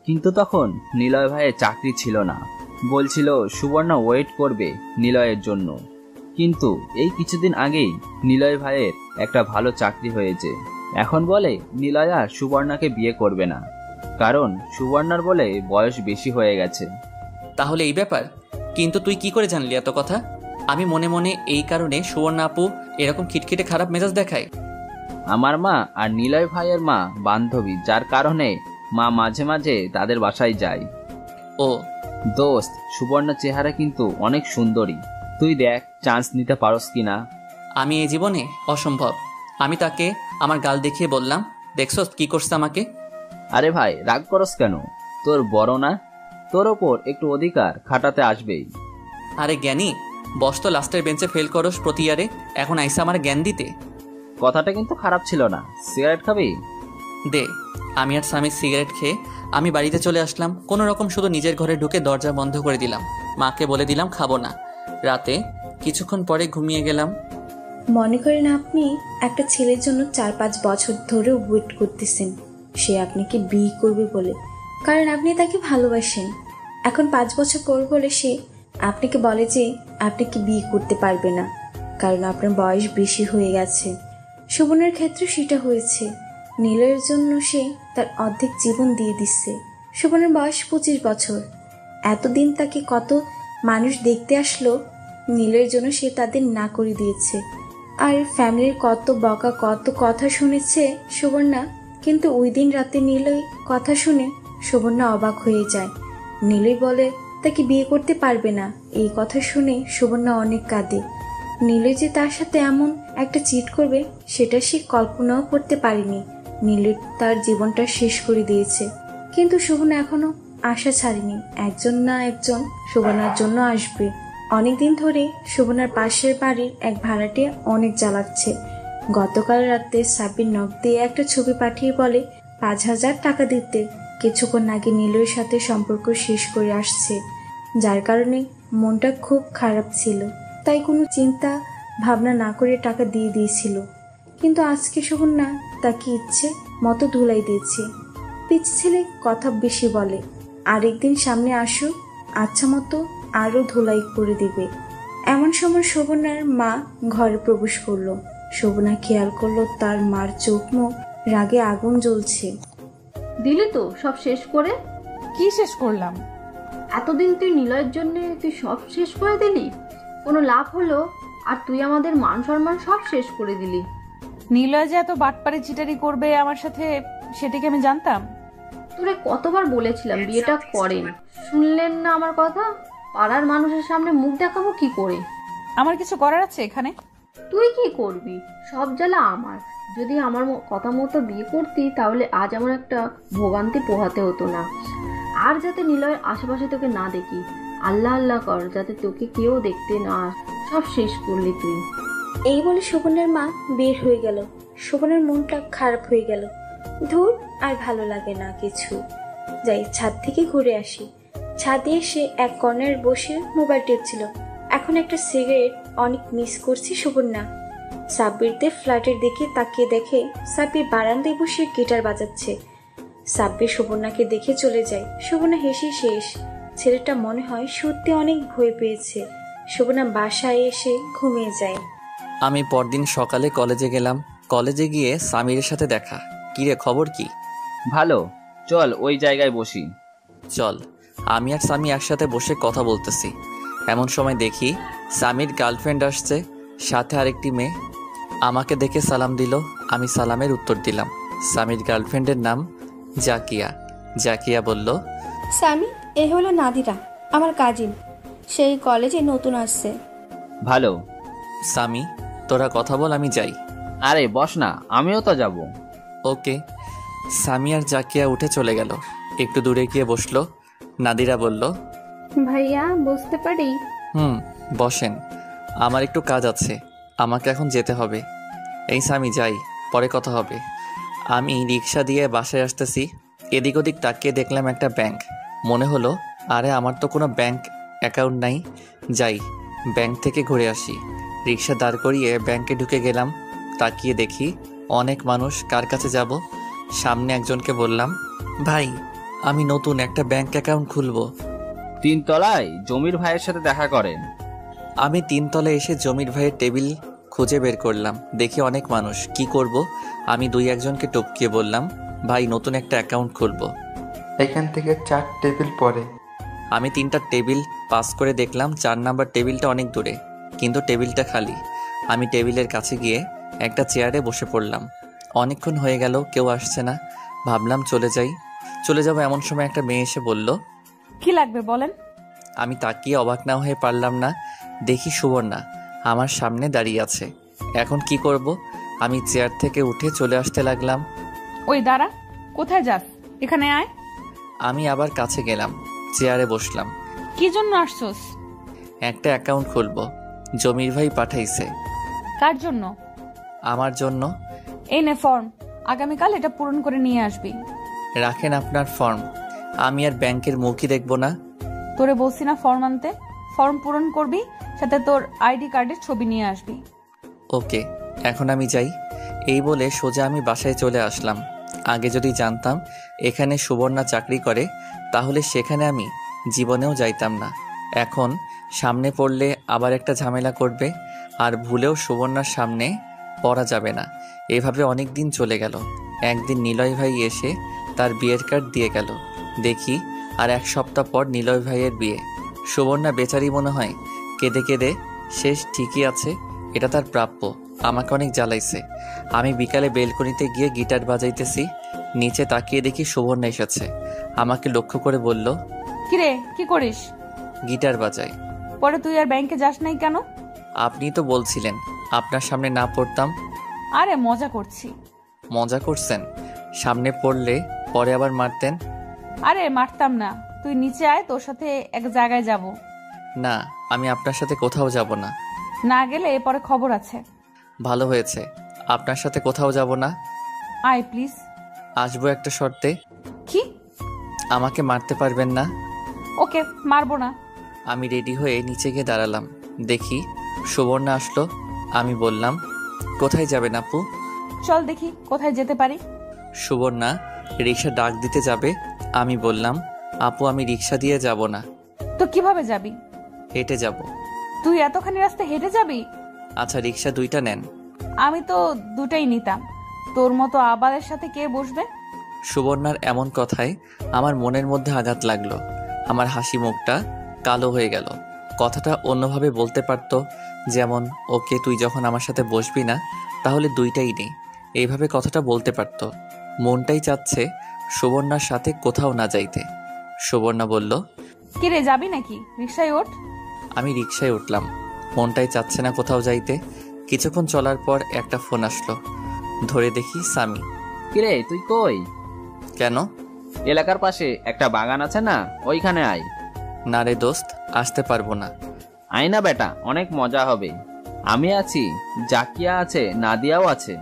কিন্তু তখন নিলয় ভাইয়ের চাকরি ছিল না। বলছিল সুবর্ণা ওয়েট করবে নিলয়ের জন্য, কিন্তু এই কিছুদিন আগেই নিলয় ভাইয়ের একটা ভালো চাকরি হয়েছে। এখন বলে নিলয় আর সুবর্ণাকে বিয়ে করবে না, কারণ সুবর্ণার বলে বয়স বেশি হয়ে গেছে। তাহলে এই ব্যাপার? কিন্তু তুই কি করে জানলি এত কথা? আমি মনে মনে এই কারণে সুবর্ণা আপু এরকম খিটখিটে খারাপ মেজাজ দেখায়। আমার মা আর নিলয় ভাইয়ের মা বান্ধবী, যার কারণে মা মাঝে মাঝে তাদের বাসায় যায়। ও দোস্ত, সুবর্ণার চেহারা কিন্তু অনেক সুন্দরী, তুই দেখ চান্স নিতে পারস কিনা। আমি এই জীবনে অসম্ভব। আমি তাকে আমার গাল দেখিয়ে বললাম, দেখছস কি করছে আমাকে? আরে ভাই, রাগ করস কেন? তোর বড় না, তোর ওপর একটু অধিকার খাটাতে আসবেই। আরে জ্ঞানী, বস তো লাস্টের বেঞ্চে ফেল করস প্রতি ইয়ারে, এখন আইসা আমার জ্ঞান দিতে। কথাটা কিন্তু খারাপ ছিল না। সিগারেট খাবি? দে। আমি আর স্বামীর সিগারেট খেয়ে আমি বাড়িতে চলে আসলাম। কোনো রকম শুধু নিজের ঘরে ঢুকে দরজা বন্ধ করে দিলাম। মাকে বলে দিলাম খাবো না। রাতে কিছুক্ষণ পরে ঘুমিয়ে গেলাম। মনে করেন আপনি একটা ছেলের জন্য 4-5 বছর ধরে ওয়েট করতেছেন সে আপনাকে বিয়ে করবে বলে, কারণ আপনি তাকে ভালোবাসেন। এখন 5 বছর পর বলে সে আপনাকে বলে যে আপনাকে বিয়ে করতে পারবে না, কারণ আপনার বয়স বেশি হয়ে গেছে। সুবর্ণার ক্ষেত্রে সেটা হয়েছে। নীলের জন্য সে তার অর্ধেক জীবন দিয়ে দিচ্ছে। সুবর্ণার বয়স 25 বছর। এতদিন তাকে কত মানুষ দেখতে আসলো, নীলের জন্য সে তাদের না করে দিয়েছে। আর ফ্যামিলির কত বকা, কত কথা শুনেছে সুবর্ণা, কিন্তু ওই দিন রাতে নীলই কথা শুনে সুবর্ণা অবাক হয়ে যায়। নীলই বলে তাকে বিয়ে করতে পারবে না। এই কথা শুনে সুবর্ণা অনেক কাঁদে। নীলই যে তার সাথে এমন একটা চিট করবে সেটা সে কল্পনাও করতে পারেনি। নীলই তার জীবনটা শেষ করে দিয়েছে, কিন্তু সুবর্ণা এখনো আশা ছাড়েনি, একজন না একজন সুবর্ণার জন্য আসবে। অনেকদিন ধরে সুবর্ণার পাশের বাড়ির এক ভাড়াটে অনেক জ্বালাচ্ছে। গতকাল রাতে সাব্বির নখ দিয়ে একটা ছবি পাঠিয়ে বলে 5,000 টাকা দিতে। কিছুক্ষণ আগে নীলের সাথে সম্পর্ক শেষ করে আসছে, যার কারণে মনটা খুব খারাপ ছিল, তাই কোনো চিন্তা ভাবনা না করে টাকা দিয়ে দিয়েছিল। কিন্তু আজকে সুবর্ণা তাকে ইচ্ছে মতো ধুলাই দিয়েছে। পিচ ছেলে কথা বেশি বলে, আরেকদিন সামনে আসুক আচ্ছা মতো আরও ধুলাই করে দিবে। এমন সময় সুবর্ণার মা ঘরে প্রবেশ করলো। সুবর্ণা খেয়াল করলো তার মার চোখ মুখ রাগে আগুন জ্বলছে। দিলি তো সব শেষ করে? কি শেষ করলাম? এতদিন তুই নিলয়ের জন্য তুই সব শেষ করে দিলি, কোনো লাভ হলো? আর তুই আমাদের মান সম্মান সব শেষ করে দিলি। নিলয় যে এত বাটপারে চিটারি করবে আমার সাথে, সেটাকে আমি জানতাম? তোরে কতবার বলেছিলাম বিয়েটা করেন, শুনলেন না আমার কথা? পাড়ার মানুষের সামনে মুখ দেখাবো কি করে? আমার কিছু করার আছে এখানে? তুই কি করবি? সব জ্বালা আমার। যদি আমার কথা মতো বিয়ে করতি তাহলে আজ আমার একটা ভোগান্তি পোহাতে হতো না। আর যাতে নিলয়ের আশেপাশে তোকে না দেখি, আল্লাহ আল্লাহ কর যাতে তোকে কেউ দেখতে না। সব শেষ করলি তুই। এই বলে সুবর্ণার মা বের হয়ে গেল। সুবর্ণার মনটা খারাপ হয়ে গেল। ধুর, আর ভালো লাগে না কিছু। যাই ছাদ থেকে ঘুরে আসি। ছাদে এসে এক কর্নার বসে মোবাইল টিপছিল। এখন একটা সিগারেট অনেক মিস করছি সুবর্ণা। সাব্বিরদের ফ্ল্যাটের দিকে তাকিয়ে দেখে সাব্বির বারান্দায় বসে গিটার বাজাচ্ছে। সাব্বির সুবর্ণাকে দেখে চলে যায়। সুবর্ণা হেসে শেষ। ছেলেটা মনে হয় সত্যি অনেক ভয় পেয়েছে। সুবর্ণা বাসায় এসে ঘুমিয়ে যায়। আমি পরদিন সকালে কলেজে গেলাম। কলেজে গিয়ে সামিরের সাথে দেখা। কিরে খবর কি? ভালো, চল ওই জায়গায় বসি। চল। আমি আর সামি একসাথে বসে কথা বলতেছি, এমন সময় দেখি সামির গার্লফ্রেন্ড আসছে, সাথে আরেকটি মেয়ে। আমাকে দেখে সালাম দিল, আমি সালামের উত্তর দিলাম। সামির গার্লফ্রেন্ডের নাম জাকিয়া। জাকিয়া বলল, সামি, এ হলো নাদিরা, আমার কাজিন। সেই কলেজে নতুন আসছে। ভালো। সামি, তোরা কথা বল, আমি যাই। আরে বস না, আমিও তো যাব। ওকে। সামি আর জাকিয়া উঠে চলে গেল। একটু দূরে গিয়ে বসলো। নাদিরা বলল, ভাইয়া বসতে পারি? বসেন। আমার একটু কাজ আছে, আমাকে এখন যেতে হবে। এই সামি, যাই, পরে কথা হবে। আমি রিক্সা দিয়ে বাসায় আসতেছি। এদিক ওদিক তাকিয়ে দেখলাম একটা ব্যাংক। মনে হলো, আরে আমার তো কোনো ব্যাংক অ্যাকাউন্ট নাই, যাই ব্যাংক থেকে ঘুরে আসি। রিক্সা দাঁড় করিয়ে ব্যাংকে ঢুকে গেলাম। তাকিয়ে দেখি অনেক মানুষ। কার কাছে যাব? সামনে একজনকে বললাম, ভাই আমি নতুন একটা ব্যাংক অ্যাকাউন্ট খুলবো। 3 তলায় জমির ভাইয়ের সাথে দেখা করেন। আমি 3 তলায় এসে জমির ভাইয়ের টেবিল খুঁজে বের করলাম। দেখি অনেক মানুষ। কি করব? আমি 2-1জনকে টপকিয়ে বললাম, ভাই নতুন একটা অ্যাকাউন্ট খুলবো। এখান থেকে 4 টেবিল পরে। আমি 3টা টেবিল পাস করে দেখলাম 4 নাম্বার টেবিলটা অনেক দূরে, কিন্তু টেবিলটা খালি। আমি টেবিলের কাছে গিয়ে একটা চেয়ারে বসে পড়লাম। অনেকক্ষণ হয়ে গেল, কেউ আসছে না। ভাবলাম চলে যাব এমন সময় একটা মেয়ে এসে বলল, কি লাগবে বলেন? আমি তাকিয়ে অবাক না হয়ে পারলাম না। দেখি সুবর্ণা আমার সামনে দাঁড়িয়ে আছে। এখন কি করব? আমি চেয়ার থেকে উঠে চলে আসতে লাগলাম। ওই দাঁড়া, কোথায় যাস? এখানে আয়। আমি আবার কাছে গেলাম, চেয়ারে বসলাম। কি জন্য আসছস? একটা অ্যাকাউন্ট খুলবো, জমির ভাই পাঠাইছে। কার জন্য? আমার জন্য। এই নে ফর্ম, আগামীকাল এটা পূরণ করে নিয়ে আসবি। রাখেন আপনার ফর্ম, আমি আর ব্যাংকের মুখই দেখবো না। তোরে বলছি না ফর্ম আনতে? ফর্ম পূরণ করবি, সাথে তোর আইডি কার্ডের ছবি নিয়ে আসবি। ওকে, এখন আমি যাই। এই বলে সোজা আমি বাসায় চলে আসলাম। আগে যদি জানতাম এখানে সুবর্ণা চাকরি করে, তাহলে সেখানে আমি জীবনেও যাইতাম না। এখন সামনে পড়লে আবার একটা ঝামেলা করবে, আর ভুলেও সুবর্ণার সামনে পড়া যাবে না। এভাবে অনেক দিন চলে গেল। একদিন নিলয় ভাই এসে তার বিয়ের কার্ড দিয়ে গেল। দেখি আর 1 সপ্তাহ পর নিলয় ভাইয়ের বিয়ে। সুবর্ণা বেচারি মনে হয় কেঁদে কেঁদে শেষ। ঠিকই আছে, এটা তার প্রাপ্য। আমাকে অনেক জ্বালাইছে। আমি বিকালে বেলকনিতে গিয়ে গিটার বাজাইতেছি। নিচে তাকিয়ে দেখি সুবর্ণা এসেছে। আমাকে লক্ষ্য করে বলল, কিরে কি করিস? গিটার বাজাই। পরে তুই আর ব্যাংকে যাস নাই কেন? আপনি তো বলছিলেন আপনার সামনে না পড়তাম। আরে মজা করছি। মজা করছেন? সামনে পড়লে পরে আবার মারতেন। আরে মারতাম না, তুই নিচে আয়, তোর সাথে এক জায়গায় যাব। না, আমি আপনার সাথে কোথাও যাব না। না গেলে পরে খবর আছে। ভালো হয়েছে, আপনার সাথে কোথাও যাব না। আয় প্লিজ। আসবো একটা শর্তে। কি? আমাকে মারতে পারবেন না। ওকে, মারবো না। আমি রেডি হয়ে নিচে গিয়ে দাঁড়ালাম। দেখি সুবর্ণা আসলো। আমি বললাম, কোথায় যাবেন আপু? চল দেখি কোথায় যেতে পারি। সুবর্ণা রিক্সা ডাক দিতে যাবে। আমি বললাম, আপু আমি রিক্সা দিয়ে যাব না। তো কিভাবে যাবি? হেঁটে যাব। তুই এতখানি রাস্তা হেঁটে যাবি? আচ্ছা, রিক্সা 2টা নেন। আমি তো 2টাই নিতাম। তোর মতো আবালের সাথে কে বসবে? সুবর্ণার এমন কথায় আমার মনের মধ্যে আঘাত লাগলো। আমার হাসি মুখটা কালো হয়ে গেল। কথাটা অন্যভাবে বলতে পারতো, যেমন, ওকে তুই যখন আমার সাথে বসবি না তাহলে 2টাই নেই। এইভাবে কথাটা বলতে পারতো। মনটাই চাচ্ছে সুবর্ণার সাথে কোথাও না যাইতে। সুবর্ণা বলল, কিরে যাবি নাকি? রিক্সায় ওঠ। আমি রিক্সায় উঠলাম। মনটাই চাচ্ছে না কোথাও যাইতে। কিছুক্ষণ চলার পর একটা ফোন আসলো। ধরে দেখি সামি। কিরে তুই কই? কেন? এলাকার পাশে একটা বাগান আছে না, ওইখানে আয়। না রে দোস্ত, আসতে পারবো না। আয় না বেটা, অনেক মজা হবে। আমি আছি, জাকিয়া আছে, নাদিয়াও আছে।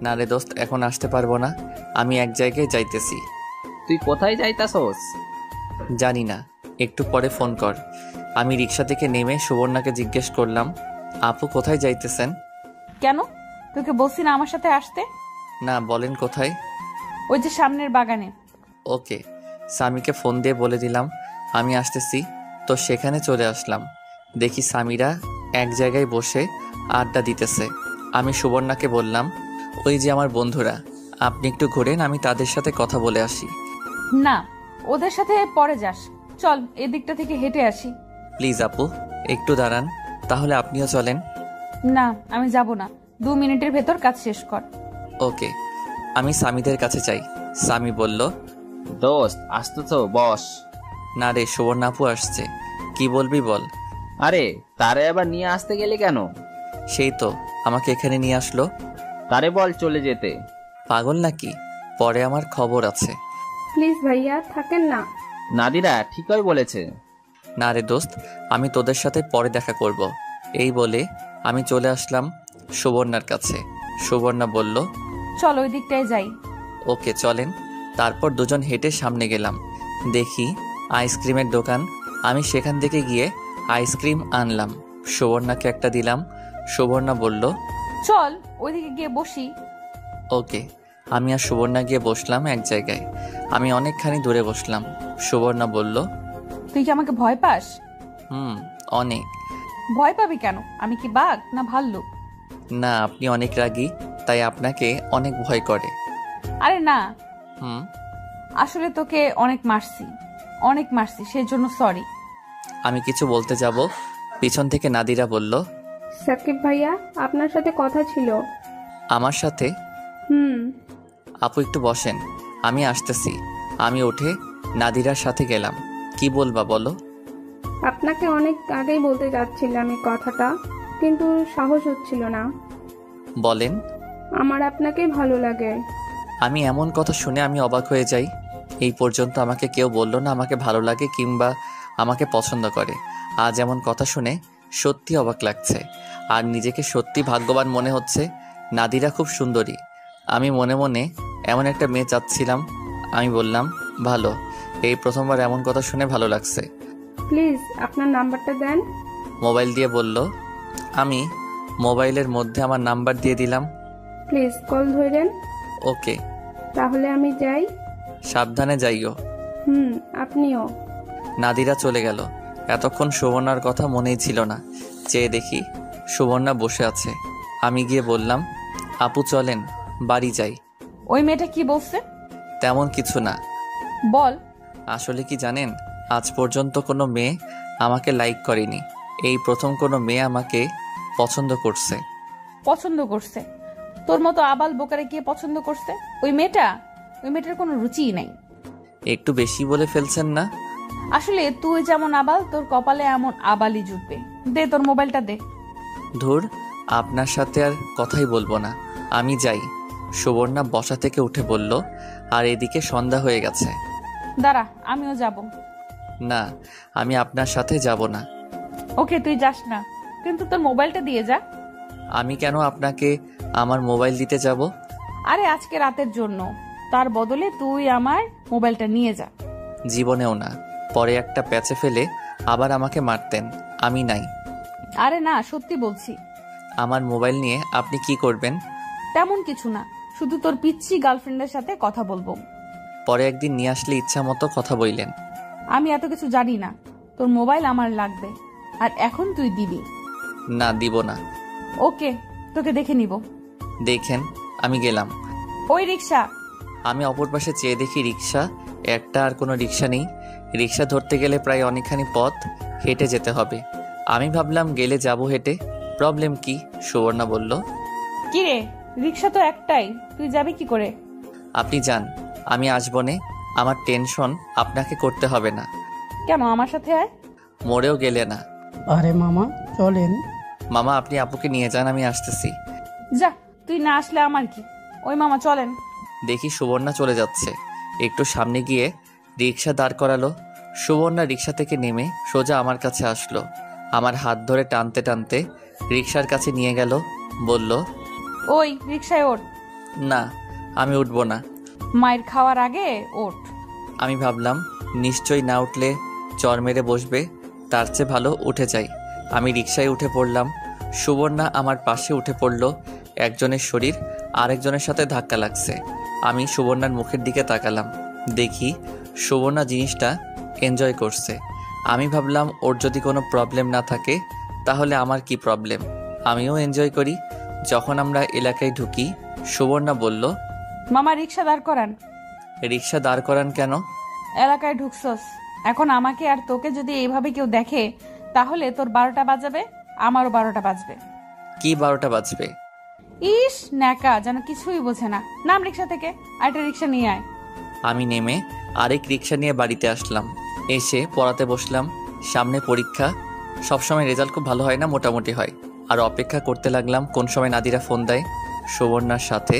না রে দোস্ত, এখন আসতে পারবো না। আমি এক জায়গায় যাইতেছি। তুই কোথায় যাইতাছস? জানি না, একটু পরে ফোন কর। আমি রিক্সা থেকে নেমে সুবর্ণাকে জিজ্ঞেস করলাম, আপু কোথায় যাইতেছেন? কেন? তোকে বলছি না আমার সাথে আসতে? না, বলেন কোথায়? ওই যে সামনের বাগানে। ওকে। সামিকে ফোন দিয়ে বলে দিলাম আমি আসতেছি। তো সেখানে চলে আসলাম। দেখি সামিরা এক জায়গায় বসে আড্ডা দিতেছে। আমি সুবর্ণাকে বললাম, ওই যে আমার বন্ধুরা, আপনি একটু ঘোরেন, আমি তাদের সাথে কথা বলে আসি। না, ওদের সাথে পরে যাস। চল এদিকটা থেকে হেঁটে আসি। প্লিজ আপু, একটু দাঁড়ান, তাহলে আপনিও চলেন। না, আমি যাব না। 2 মিনিটের ভেতর কাজ শেষ কর। ওকে। আমি সামিদের কাছে চাই। সামি বলল, দোস্ত আসতেছ, বস। না রে, সুবর্ণা আপু আসছে। কি বলবি বল। আরে তারে আবার নিয়ে আসতে গেলে কেন? সেই তো আমাকে এখানে নিয়ে আসলো। তারে বল চলে যেতে। পাগল নাকি? পরে আমার খবর আছে। প্লিজ ভাইয়া থাকেন না। নাদিরা ঠিকই বলেছে। না রে দোস্ত, আমি তোদের সাথে পরে দেখা করব। এই বলে আমি চলে আসলাম সুবর্ণার কাছে। সুবর্ণা বলল, চল ওই দিকটায় যাই। ওকে চলেন। তারপর দুজন হেঁটে সামনে গেলাম। দেখি আইসক্রিমের দোকান। আমি সেখান থেকে গিয়ে আইসক্রিম আনলাম, সুবর্ণাকে একটা দিলাম। সুবর্ণা বলল, চল ওইদিকে গিয়ে বসি। ওকে। আমি আর সুবর্ণা গিয়ে বসলাম এক জায়গায়। আমি অনেকখানি দূরে বসলাম। সুবর্ণা বলল, তুই কি আমাকে ভয় পাস? অনেক। ভয় পাবি কেন? আমি কি বাঘ না ভাল্লুক? না, আপনি অনেক রাগী, তাই আপনাকে অনেক ভয় করে। আরে না, হুম আসলে তোকে অনেক মারছি, সেই জন্য সরি। আমি কিছু বলতে যাব, পিছন থেকে নাদিরা বলল, সাকিব ভাইয়া আপনার সাথে কথা ছিল। আমার সাথে? আপু একটু বসেন, আমি আসতেছি। আমি উঠে নাদিরার সাথে গেলাম। কি বলবা বলো? আপনাকে অনেক আগেই বলতে যাচ্ছিলাম এই কথাটা, কিন্তু সাহস হচ্ছিল না। বলেন। আমার আপনাকে ভালো লাগে। আমি এমন কথা শুনে আমি অবাক হয়ে যাই। এই পর্যন্ত আমাকে কেউ বলল না আমাকে ভালো লাগে কিংবা আমাকে পছন্দ করে। আজ এমন কথা শুনে সত্যি অবাক লাগছে, আর নিজেকে সত্যি ভাগ্যবান মনে হচ্ছে। নাদিরা খুব সুন্দরী। আমি মনে মনে এমন একটা মেয়ে চাচ্ছিলাম। আমি বললাম, ভালো। এই প্রথমবার এমন কথা শুনে ভালো লাগছে। প্লিজ আপনার নাম্বারটা দেন। মোবাইল দিয়ে বলল। আমি মোবাইলের মধ্যে আমার নাম্বার দিয়ে দিলাম। প্লিজ কল ধরেন। ওকে। তাহলে আমি যাই। সাবধানে যাইও। আপনিও। নাদিরা চলে গেল। এতক্ষণ সুবর্ণার কথা মনেই ছিল না। চেয়ে দেখি সুবর্ণা বসে আছে। আমি গিয়ে বললাম, আপু চলেন বাড়ি যাই। ওই মেয়েটা কি বলছে? তেমন কিছু না। বল। আসলে কি জানেন, আজ পর্যন্ত কোনো মেয়ে আমাকে লাইক করেনি। এই প্রথম কোনো মেয়ে আমাকে পছন্দ করছে। পছন্দ করছে? তোর মতো আবাল বোকারে কে পছন্দ করছে? ওই মেয়েটার কোনো রুচিই নাই। একটু বেশি বলে ফেলছেন না? আসলে তুই যেমন আবাল, তোর কপালে এমন আবালই জুটবে। দে তোর মোবাইলটা দে। ধুর, আপনার সাথে আর কথাই বলবো না, আমি যাই। সুবর্ণা বসা থেকে উঠে বলল, আর এদিকে সন্ধ্যা হয়ে গেছে। দাঁড়া, আমিও যাব। না, আমি আপনার সাথে যাব না। ওকে, তুই যাস না, কিন্তু তোর মোবাইলটা দিয়ে যা। আমি কেন আপনাকে আমার মোবাইল দিতে যাব? আরে আজকে রাতের জন্য, তার বদলে তুই আমার মোবাইলটা নিয়ে যা। জীবনেও না। পরে একটা প্যাচে ফেলে আবার আমাকে মারতেন। আমি নাই। আরে না, সত্যি বলছি। আমার মোবাইল নিয়ে আপনি কি করবেন? তেমন কিছু না, শুধু তোর পিচ্ছি গার্লফ্রেন্ডের সাথে কথা বলবো। পরে একদিন নিয়ে আসলে ইচ্ছা মতো কথা বললেন। আমি এত কিছু জানি না। তোর মোবাইল আমার লাগবে, আর এখন তুই দিবি। না, দিব না। ওকে, তোকে দেখে নিব। দেখেন। আমি গেলাম। ওই রিক্সা। আমি অপর পাশে চেয়ে দেখি রিক্সা একটা, আর কোনো রিক্সা নেই। রিক্সা ধরতে গেলে প্রায় অনেকখানি পথ হেঁটে যেতে হবে। আমি ভাবলাম গেলে যাব হেঁটে, প্রবলেম কি? সুবর্ণা বলল, কি রে, রিক্সা তো একটাই, তুই যাবি কি করে? আপনি যান, আমি আসবো নে। আমার টেনশন আপনাকে করতে হবে না। কেন, আমার সাথে আয়। মরেও গেলে না। আরে মামা চলেন। মামা আপনি আপুকে নিয়ে যান, আমি আসতেছি। যা, তুই না আসলে আমার কি। ওই মামা চলেন। দেখি সুবর্ণা চলে যাচ্ছে। একটু সামনে গিয়ে রিক্সা দাঁড় করালো। সুবর্ণা রিক্সা থেকে নেমে সোজা আমার কাছে আসলো। আমার হাত ধরে টানতে টানতে রিক্সার কাছে নিয়ে গেল। বলল, ওই রিক্সায় ওঠ। না, আমি উঠবো না। মায়ের খাওয়ার আগে ওঠ। আমি ভাবলাম নিশ্চয়ই না উঠলে চর মেরে বসবে, তার চেয়ে ভালো উঠে যাই। আমি রিক্সায় উঠে পড়লাম। সুবর্ণা আমার পাশে উঠে পড়ল। একজনের শরীর আরেকজনের সাথে ধাক্কা লাগছে। আমি সুবর্ণার মুখের দিকে তাকালাম। দেখি সুবর্ণা জিনিসটা এনজয় করছে। আমি ভাবলাম ওর যদি কোনো প্রবলেম না থাকে তাহলে আমার কি প্রবলেম, আমিও এনজয় করি। যখন আমরা এলাকায় ঢুকি, সুবর্ণা বলল, মামা রিক্সা দাঁড় করান। রিক্সা দাঁড় করান কেন? এলাকায় ঢুকছস, এখন আমাকে আর তোকে যদি এইভাবে কেউ দেখে তাহলে তোর 12টা বাজাবে, আমারও 12টা বাজবে। কি 12টা বাজবে? ইস ন্যাকা, যেন কিছুই বোঝে না। নাম রিক্সা থেকে, আরেকটা রিক্সা নিয়ে আয়। আমি নেমে আরেক রিক্সা নিয়ে বাড়িতে আসলাম। এসে পড়াতে বসলাম। সামনে পরীক্ষা, সবসময় রেজাল্ট খুব ভালো হয় না, মোটামুটি হয়। আর অপেক্ষা করতে লাগলাম কোন সময় নাদিরা ফোন দেয়। সুবর্ণার সাথে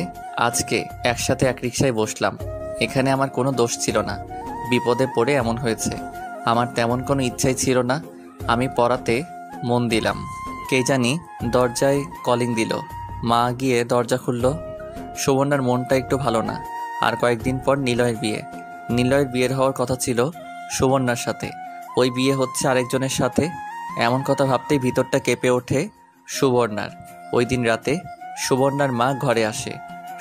আজকে একসাথে এক রিকশায় বসলাম। এখানে আমার কোনো দোষ ছিল না, বিপদে পড়ে এমন হয়েছে। আমার তেমন কোনো ইচ্ছাই ছিল না। আমি পড়াতে মন দিলাম। কে জানি দরজায় কলিং দিল। মা গিয়ে দরজা খুলল। সুবর্ণার মনটা একটু ভালো না। আর কয়েকদিন পর নিলয়ের বিয়ে। নিলয়ের বিয়ের হওয়ার কথা ছিল সুবর্ণার সাথে, ওই বিয়ে হচ্ছে আরেকজনের সাথে। এমন কথা ভাবতেই ভিতরটা কেঁপে ওঠে সুবর্ণার। ওই দিন রাতে সুবর্ণার মা ঘরে আসে।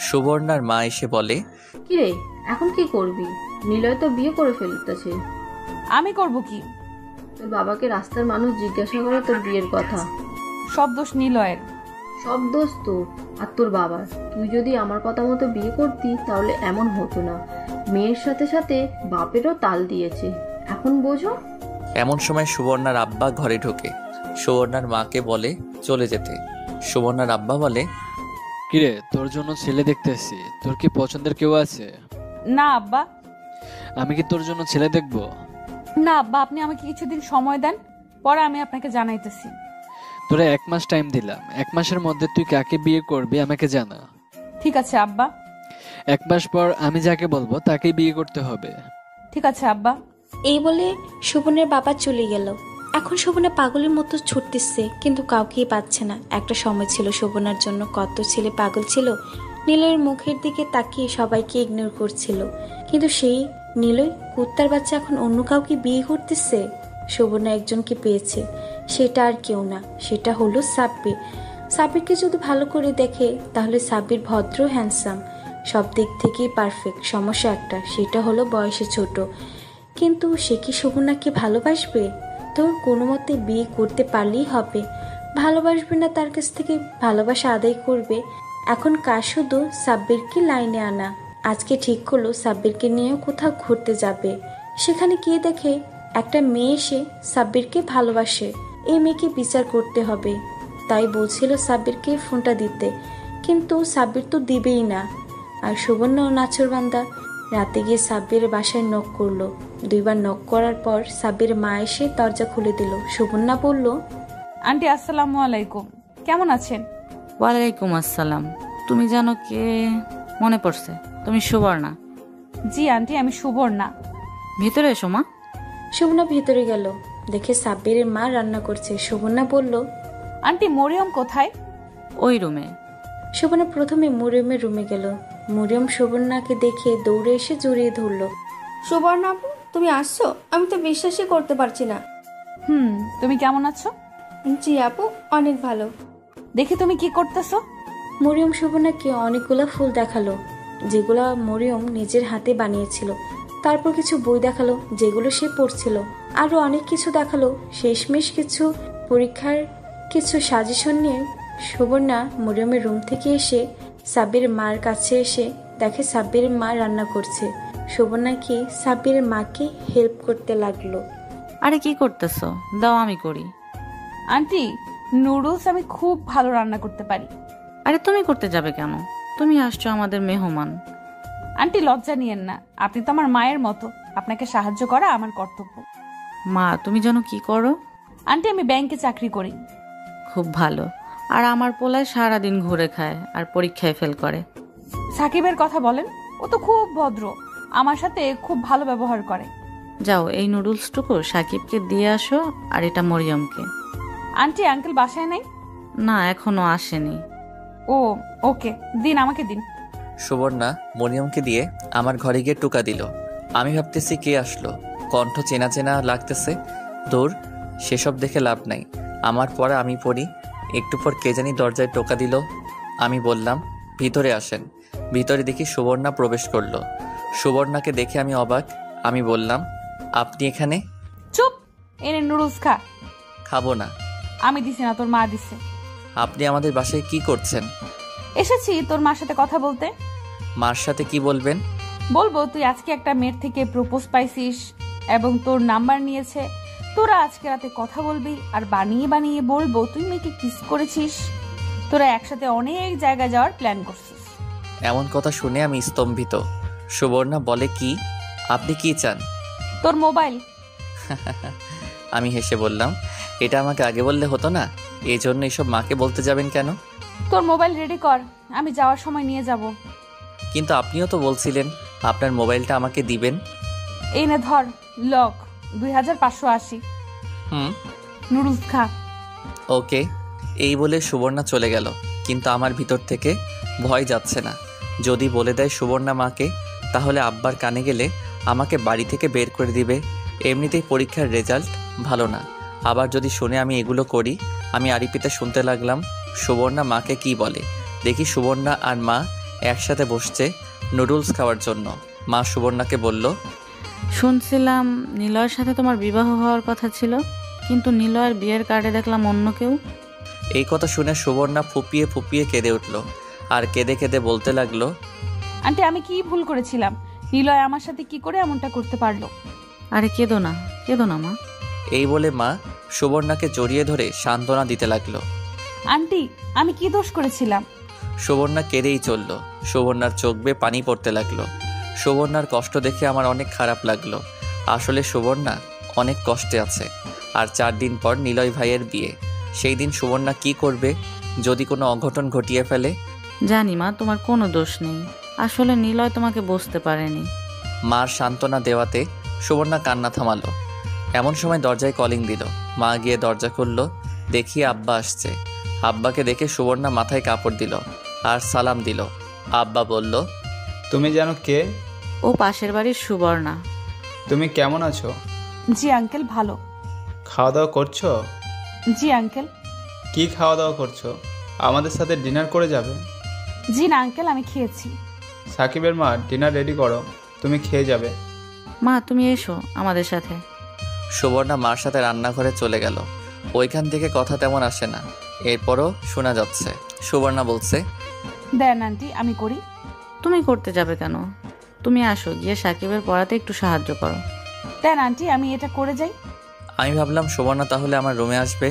সুবর্ণার মা এসে বলে, কিরে এখন কি করবি? নিলয় তো বিয়ে করে ফেলতেছে। আমি করব কি? তোর বাবাকে রাস্তার মানুষ জিজ্ঞাসা করে তোর বিয়ের কথা। সব দোষ নিলয়ের। সব দোষ তোর আর তোর বাবার। তুই যদি আমার কথা মতো বিয়ে করতি তাহলে এমন হতো না। মেয়ের সাথে সাথে বাপেরও তাল দিয়েছে, এখন বোঝো। এমন সময় সুবর্ণার আব্বা ঘরে ঢোকে। সুবর্ণার মাকে বলে চলে যেতে। সুবর্ণার আব্বা বলে, কিরে, তোর জন্য ছেলে দেখতেছি, তোর কি পছন্দের কেউ আছে? না আব্বা। আমি কি তোর জন্য ছেলে দেখবো? না আব্বা, আপনি আমাকে কিছুদিন সময় দেন, পরে আমি আপনাকে জানাইতেছি। তোরা 1 মাস টাইম দিলাম, 1 মাসের মধ্যে তুই কাকে বিয়ে করবি আমাকে জানা। ঠিক আছে আব্বা। 1 মাস পর আমি যাকে বলবো তাকেই বিয়ে করতে হবে। ঠিক আছে আব্বা। এই বলে শোভনের বাবা চলে গেল। এখন শোভনা পাগলের মতো ছুটতেছে, কিন্তু কাউকেই পাচ্ছে না। একটা সময় ছিল শোভনার জন্য কত ছেলে পাগল ছিল। নীলয়ের মুখের দিকে তাকিয়ে সবাইকে ইগনোর করছিল, কিন্তু সেই নীলয় কুত্তার বাচ্চা এখন অন্য কাউকে বিয়ে করতেছে। শোভনা একজনকে পেয়েছে, সেটা আর কেউ না, সেটা হলো সাব্বির। সাব্বিরকে যদি ভালো করে দেখে তাহলে সাব্বির ভদ্র, হ্যান্ডসাম, সব দিক থেকেই পারফেক্ট। সমস্যা একটা, সেটা হলো বয়সে ছোট। কিন্তু সে কি শোভনাকে ভালোবাসবে? তোর কোনো মতে বিয়ে করতে পারলেই হবে। ভালোবাসবে না, তার কাছ থেকে ভালোবাসা আদায় করবে। এখন কাজ শুধু সাব্বিরকে লাইনে আনা। আজকে ঠিক করলো সাব্বিরকে নিয়েও কোথাও ঘুরতে যাবে। সেখানে গিয়ে দেখে একটা মেয়ে এসে সাব্বিরকে ভালোবাসে। এই মেয়েকে বিচার করতে হবে। তাই বলছিল সাব্বিরকে ফোনটা দিতে, কিন্তু সাব্বির তো দিবেই না। আর সুবর্ণ নাচরবান্দা রাতে গিয়ে সাব্বিরের বাসায় নক করলো। 2 বার নক করার পর সাব্বির মা এসে দরজা খুলে দিল। সুবর্ণা বলল, আন্টি আসসালামু আলাইকুম, কেমন আছেন? ওয়ালাইকুম আসসালাম। তুমি জানো কে? মনে পড়ছে, তুমি সুবর্ণা? জি আন্টি, আমি সুবর্ণা। ভিতরে এসো মা। সুবর্ণা ভেতরে গেল, দেখে সাব্বিরের মা রান্না করছে। সুবর্ণা বলল, আন্টি মরিয়ম কোথায়? ওই রুমে। সুবর্ণা প্রথমে মরিয়মের রুমে গেল। মরিয়ম সুবর্ণাকে দেখে দৌড়ে এসে জড়িয়ে ধরলো। সুবর্ণা আপু, তুমি আসছো? আমি তো বিশ্বাসই করতে পারছি না। তুমি কেমন আছো? জি আপু, অনেক ভালো। দেখি তুমি কি করতেছো? মরিয়ম সুবর্ণাকে অনেকগুলা ফুল দেখালো, যেগুলা মরিয়ম নিজের হাতে বানিয়েছিল। তারপর কিছু বই দেখালো, যেগুলো সে পড়ছিল। আরো অনেক কিছু দেখালো। শেষমেশ কিছু পরীক্ষার কিছু সাজেশন নিয়ে সুবর্ণা মরিয়মের রুম থেকে এসে সাব্বিরের মার কাছে এসে দেখে সাব্বিরের মা রান্না করছে। সুবর্ণাকে সাব্বিরের মাকে হেল্প করতে লাগলো। আরে কি করতেছো? দাও আমি করি। আন্টি, নুডলস আমি খুব ভালো রান্না করতে পারি। আরে তুমি করতে যাবে কেন? তুমি আসছো আমাদের মেহমান। আন্টি লজ্জা নিয়েন না, আপনি তো আমার মায়ের মতো, আপনাকে সাহায্য করা আমার কর্তব্য। মা, তুমি জানো কি করো? আন্টি আমি ব্যাংকে চাকরি করি। খুব ভালো। আর আমার পোলায় সারাদিন ঘুরে খায় আর পরীক্ষায় ফেল করে। সাকিবের কথা বলেন, ও তো খুব ভদ্র, আমার সাথে খুব ভালো ব্যবহার করে। যাও, এই নুডলসটুকু সাকিবকে দিয়ে আসো, আর এটা মরিয়মকে। আন্টি আঙ্কেল বাসায় নাই? না, এখনো আসেনি। ও ওকে, দিন, আমাকে দিন। সুবর্ণা মরিয়মকে দিয়ে আমার ঘরে গিয়ে টোকা দিল। আমি ভাবতেছি কে আসলো, কণ্ঠ চেনা চেনা লাগতেছে। দূর, সেসব দেখে লাভ নাই, আমার পড়া আমি পড়ি। একটু পর কে জানি দরজায় টোকা দিল। আমি বললাম ভিতরে আসেন। ভিতরে দেখি সুবর্ণা প্রবেশ করলো। সুবর্ণাকে দেখে আমি অবাক। আমি বললাম, আপনি এখানে? চুপ, এনে নুডলস খা। খাবো না। আমি দিছি না, তোর মা দিছে। আপনি আমাদের বাসায় কি করছেন? এসেছি তোর মার সাথে কথা বলতে। মার সাথে কি বলবেন? বলবো তুই আজকে একটা মেয়ের থেকে প্রপোজ পাইছিস এবং তোর নাম্বার নিয়েছে। তোরা আজকে রাতে কথা বলবি আর বানিয়ে বানিয়ে বলবো তুই মেয়েকে কিস করেছিস। তোরা একসাথে অনেক জায়গায় যাওয়ার প্ল্যান করছিস। এমন কথা শুনে আমি স্তম্ভিত। সুবর্ণা বলে, কি? আপনি কি চান? তোর মোবাইল। আমি হেসে বললাম, এটা আমাকে আগে বললে হতো না? এই জন্য এসব মাকে বলতে যাবেন কেন? তোর মোবাইল রেডি কর, আমি যাওয়ার সময় নিয়ে যাব। কিন্তু আপনিও তো বলছিলেন আপনার মোবাইলটা আমাকে দিবেন। এই নে ধর, লক 2580। নুডলস খা। ওকে। এই বলে সুবর্ণা চলে গেল, কিন্তু আমার ভিতর থেকে ভয় যাচ্ছে না। যদি বলে দেয় সুবর্ণা মাকে, তাহলে আব্বার কানে গেলে আমাকে বাড়ি থেকে বের করে দিবে। এমনিতেই পরীক্ষার রেজাল্ট ভালো না, আবার যদি শুনে আমি এগুলো করি। আমি আরিপিতে শুনতে লাগলাম সুবর্ণা মাকে কি বলে। দেখি সুবর্ণা আর মা একসাথে বসছে নুডলস খাওয়ার জন্য। মা সুবর্ণাকে বলল, শুনছিলাম নিলয়ের সাথে তোমার বিবাহ হওয়ার কথা ছিল, কিন্তু নিলয়ের বিয়ের কার্ডে দেখলাম অন্য কেউ। এই কথা শুনে সুবর্ণা ফুপিয়ে ফুপিয়ে কেঁদে উঠল, আর কেঁদে কেঁদে বলতে লাগলো, আন্টি আমি কি ভুল করেছিলাম? নিলয় আমার সাথে কি করে এমনটা করতে পারলো? আরে কেঁদো না, কেঁদো না মা। এই বলে মা সুবর্ণাকে জড়িয়ে ধরে সান্ত্বনা দিতে লাগলো। আন্টি আমি কি দোষ করেছিলাম? সুবর্ণা কেঁদেই চলল। সুবর্ণার চোখ বেয়ে পানি পড়তে লাগলো। সুবর্ণার কষ্ট দেখে আমার অনেক খারাপ লাগলো। আসলে সুবর্ণা অনেক কষ্টে আছে। আর 4 দিন পর নিলয় ভাইয়ের বিয়ে। সেই দিন সুবর্ণা কি করবে যদি কোনো অঘটন ঘটিয়ে ফেলে? জানি মা, তোমার কোনো দোষ নেই। আসলে নিলয় তোমাকে বুঝতে পারেনি। মার সান্ত্বনা দেওয়াতে সুবর্ণা কান্না থামালো। এমন সময় দরজায় কলিং দিল। মা গিয়ে দরজা খুলল, দেখি আব্বা আসছে। আব্বাকে দেখে সুবর্ণা মাথায় কাপড় দিল আর সালাম দিল। আব্বা বলল, তুমি জানো কে? ও পাশের বাড়ির সুবর্ণা। তুমি কেমন আছো? জি আঙ্কেল, ভালো। খাওয়া দাওয়া করছো? জি আঙ্কেল। কি খাওয়া দাওয়া করছো? আমাদের সাথে ডিনার করে যাবে? জি না আঙ্কেল, আমি খেয়েছি। সাকিবের মা ডিনার রেডি করো, তুমি খেয়ে যাবে। মা তুমি এসো আমাদের সাথে। সুবর্ণা মার সাথে রান্নাঘরে চলে গেল। ওইখান থেকে কথা তেমন আসে না, এরপরও শোনা যাচ্ছে। সুবর্ণা বলছে, দেন আন্টি আমি করি। তুমি করতে যাবে কেন? তুমি আসো, গিয়ে সাকিবের পড়াতে একটু সাহায্য করো। দেন আন্টি আমি এটা করে যাই। আমি ভাবলাম সুবর্ণা তাহলে আমার রুমে আসবে।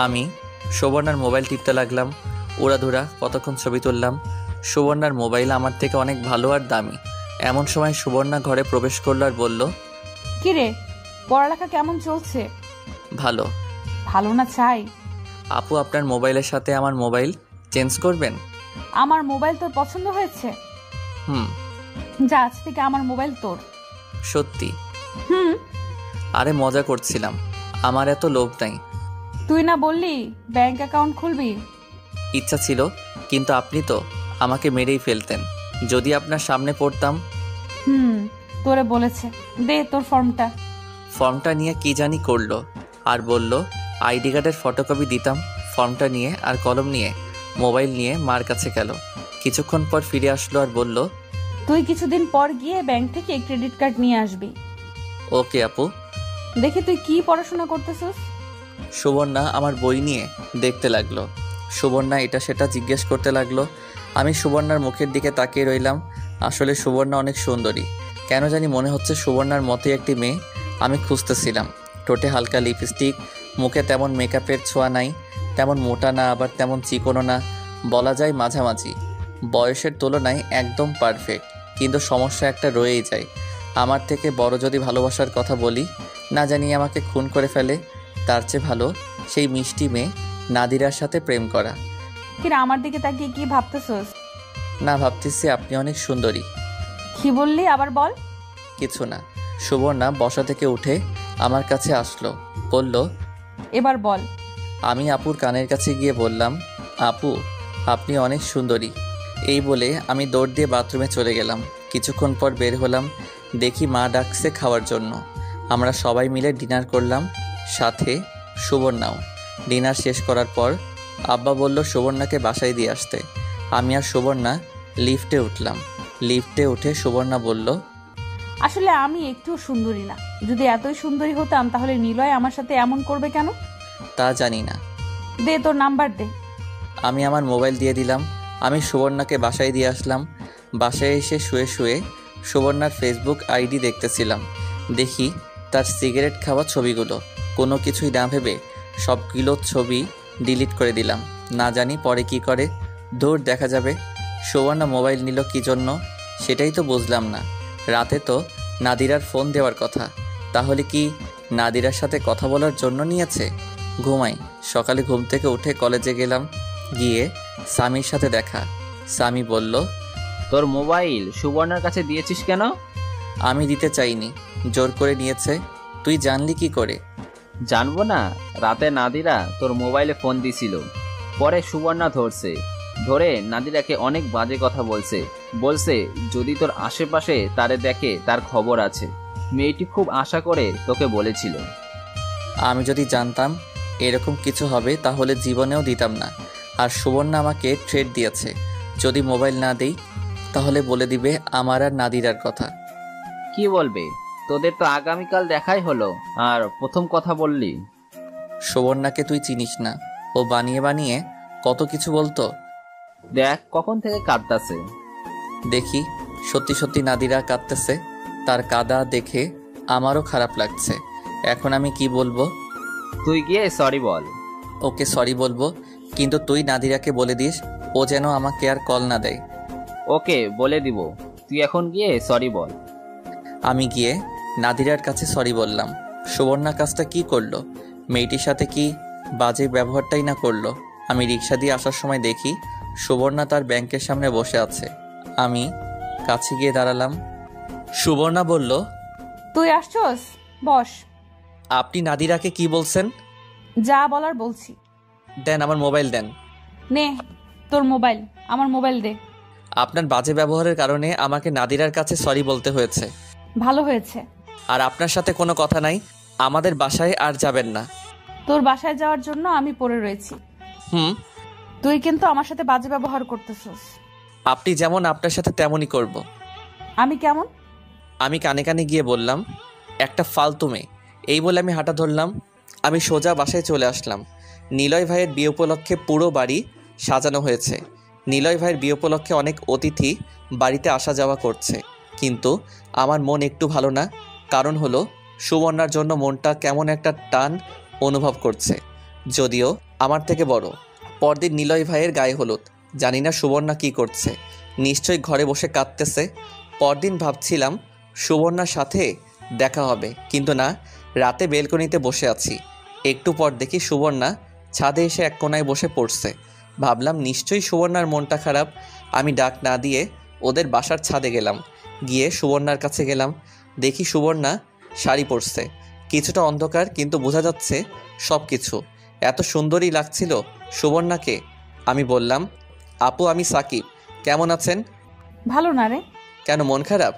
আমি সুবর্ণার মোবাইল টিপতে লাগলাম। উড়াধুরা কতক্ষণ ছবি তুললাম। সুবর্ণার মোবাইল আমার থেকে অনেক ভালো আর দামি। এমন সময় সুবর্ণা ঘরে প্রবেশ করলো আর বলল, কিরে পড়ালেখা কেমন চলছে? ভালো। ভালো না চাই? আপু আপনার মোবাইলের সাথে আমার মোবাইল চেঞ্জ করবেন? আমার মোবাইল তোর পছন্দ হয়েছে? যা, আজ থেকে আমার মোবাইল তোর। সত্যি? আরে মজা করছিলাম, আমার এত লোভ নাই। তুই না বললি ব্যাংক অ্যাকাউন্ট খুলবি? ইচ্ছা ছিল, কিন্তু আপনি তো আমাকে মেরেই ফেলতেন যদি আপনার সামনে পড়তাম। তোরে বলেছে, দে তোর ফর্মটা। ফর্মটা নিয়ে কি জানি করলো আর বলল আইডি কার্ডের ফটোকপি দিতাম। ফর্মটা নিয়ে আর কলম নিয়ে মোবাইল নিয়ে মার কাছে গেল। কিছুক্ষণ পর ফিরে আসলো আর বলল, তুই কিছুদিন পর গিয়ে ব্যাংক থেকে ক্রেডিট কার্ড নিয়ে আসবি। ওকে আপু। দেখি তুই কি পড়াশোনা করতেছিস। সুবর্ণা আমার বই নিয়ে দেখতে লাগলো। সুবর্ণা এটা সেটা জিজ্ঞেস করতে লাগলো। আমি সুবর্ণার মুখের দিকে তাকিয়ে রইলাম। আসলে সুবর্ণা অনেক সুন্দরী। কেন জানি মনে হচ্ছে সুবর্ণার মতোই একটি মেয়ে আমি খুঁজতেছিলাম। ঠোঁটে হালকা লিপস্টিক, মুখে তেমন মেকআপের ছোঁয়া নাই, তেমন মোটা না আবার তেমন চিকনও না, বলা যায় মাঝামাঝি। বয়সের তুলনায় একদম পারফেক্ট। কিন্তু সমস্যা একটা রয়েই যায়, আমার থেকে বড় যদি ভালোবাসার কথা বলি, না জানি আমাকে খুন করে ফেলে। তার চেয়ে ভালো সেই মিষ্টি মেয়ে নাদিরার সাথে প্রেম করা। কিরে আমার দিকে তাকিয়ে কি ভাবতেছস? না, ভাবতেছি আপনি অনেক সুন্দরী। কি বললি আবার বল। কিছু না। সুবর্ণা বসা থেকে উঠে আমার কাছে আসলো, বলল, এবার বল। আমি আপুর কানের কাছে গিয়ে বললাম, আপু আপনি অনেক সুন্দরী। এই বলে আমি দৌড় দিয়ে বাথরুমে চলে গেলাম। কিছুক্ষণ পর বের হলাম, দেখি মা ডাকছে খাওয়ার জন্য। আমরা সবাই মিলে ডিনার করলাম, সাথে সুবর্ণাও। ডিনার শেষ করার পর আব্বা বলল সুবর্ণাকে বাসায় দিয়ে আসতে। আমি আর সুবর্ণা লিফটে উঠলাম। লিফটে উঠে সুবর্ণা বলল, আসলে আমি একটু সুন্দরী না। যদি এতই সুন্দরী হতাম তাহলে নিলয় আমার সাথে এমন করবে কেন? তা জানি না। দে তোর নাম্বার দে। আমি আমার মোবাইল দিয়ে দিলাম। আমি সুবর্ণাকে বাসায় দিয়ে আসলাম। বাসায় এসে শুয়ে শুয়ে সুবর্ণার ফেসবুক আইডি দেখতেছিলাম। দেখি তার সিগারেট খাওয়া ছবিগুলো। কোনো কিছুই না ভেবে সবগুলো ছবি ডিলিট করে দিলাম। না জানি পরে কি করে। দৌড় দেখা যাবে। সুবর্ণা মোবাইল নিল কি জন্য সেটাই তো বুঝলাম না। রাতে তো নাদিরার ফোন দেওয়ার কথা, তাহলে কি নাদিরার সাথে কথা বলার জন্য নিয়েছে? ঘুমাই। সকালে ঘুম থেকে উঠে কলেজে গেলাম। গিয়ে স্বামীর সাথে দেখা। স্বামী বলল, তোর মোবাইল সুবর্ণার কাছে দিয়েছিস কেন? আমি দিতে চাইনি, জোর করে নিয়েছে। তুই জানলি কি করে? জানবো না? রাতে নাদিরা তোর মোবাইলে ফোন দিছিল, পরে সুবর্ণা ধরে নাদিরাকে অনেক বাজে কথা বলছে যদি তোর আশেপাশে তারে দেখে তার খবর আছে। মেয়েটি খুব আশা করে তোকে বলেছিল। আমি যদি জানতাম এরকম কিছু হবে তাহলে জীবনেও দিতাম না। আর সুবর্ণা আমাকে থ্রেট দিয়েছে, যদি মোবাইল না দেই তাহলে বলে দিবে আমার আর নাদিরার কথা। কি বলবে? তোদের তো আগামীকাল দেখাই হলো, আর প্রথম কথা বললি। সুবর্ণাকে তুই চিনিস না, ও বানিয়ে বানিয়ে কত কিছু বলতো। দেখ কখন থেকে কাঁদতাছে। দেখি সত্যি সত্যি নাদিরা কাঁদতেছে। তার কাঁদা দেখে আমারও খারাপ লাগছে। এখন আমি কি বলবো? তুই গিয়ে সরি বল। ওকে সরি বলবো, কিন্তু তুই নাদিরাকে বলে দিস ও যেন আমাকে আর কল না দেয়। ওকে বলে দিব, তুই এখন গিয়ে সরি বল। আমি গিয়ে নাদিরার কাছে সরি বললাম। সুবর্ণা কাজটা কি করলো? মেয়েটির সাথে কি বাজে ব্যবহারটাই না করলো। আমি রিক্সা দিয়ে আসার সময় দেখি সুবর্ণা তার ব্যাংকের সামনে বসে আছে। আমি কাছে গিয়ে দাঁড়ালাম। সুবর্ণা বলল, তুই আসছস? বস। আপনি নাদিরাকে কি বলছেন? যা বলার বলছি। দেন আমার মোবাইল দেন। নে তোর মোবাইল, আমার মোবাইল দে। আপনার বাজে ব্যবহারের কারণে আমাকে নাদিরার কাছে সরি বলতে হয়েছে। ভালো হয়েছে। আর আপনার সাথে কোনো কথা নাই, আমাদের বাসায় আর যাবেন না। তোর বাসায় যাওয়ার জন্য আমি পড়ে রয়েছি। তুই কিন্তু আমার সাথে বাজে ব্যবহার করতেছস। আপনি যেমন আপনার সাথে তেমনই করব। আমি কেমন? আমি কানে কানে গিয়ে বললাম, একটা ফালতু মেয়ে। এই বলে আমি হাঁটা ধরলাম। আমি সোজা বাসায় চলে আসলাম। নিলয় ভাইয়ের বিয়ে উপলক্ষে পুরো বাড়ি সাজানো হয়েছে। নিলয় ভাইয়ের বিয়ে উপলক্ষে অনেক অতিথি বাড়িতে আসা যাওয়া করছে, কিন্তু আমার মন একটু ভালো না। কারণ হলো সুবর্ণার জন্য মনটা কেমন একটা টান অনুভব করছে, যদিও আমার থেকে বড়। পরদিন নিলয় ভাইয়ের গায়ে হলুদ। জানি না সুবর্ণা কি করছে, নিশ্চয়ই ঘরে বসে কাঁদতেছে। পরদিন ভাবছিলাম সুবর্ণার সাথে দেখা হবে, কিন্তু না, রাতে বেলকনিতে বসে আছি। একটু পর দেখি সুবর্ণা ছাদে এসে এক কোনায় বসে পড়ছে। ভাবলাম নিশ্চয়ই সুবর্ণার মনটা খারাপ। আমি ডাক না দিয়ে ওদের বাসার ছাদে গেলাম। গিয়ে সুবর্ণার কাছে গেলাম। দেখি সুবর্ণা শাড়ি পরছে। কিছুটা অন্ধকার, কিন্তু বোঝা যাচ্ছে সব কিছু। এত সুন্দরী লাগছিল সুবর্ণাকে। আমি বললাম, আপু আমি সাকিব, কেমন আছেন? ভালো না রে। কেন, মন খারাপ?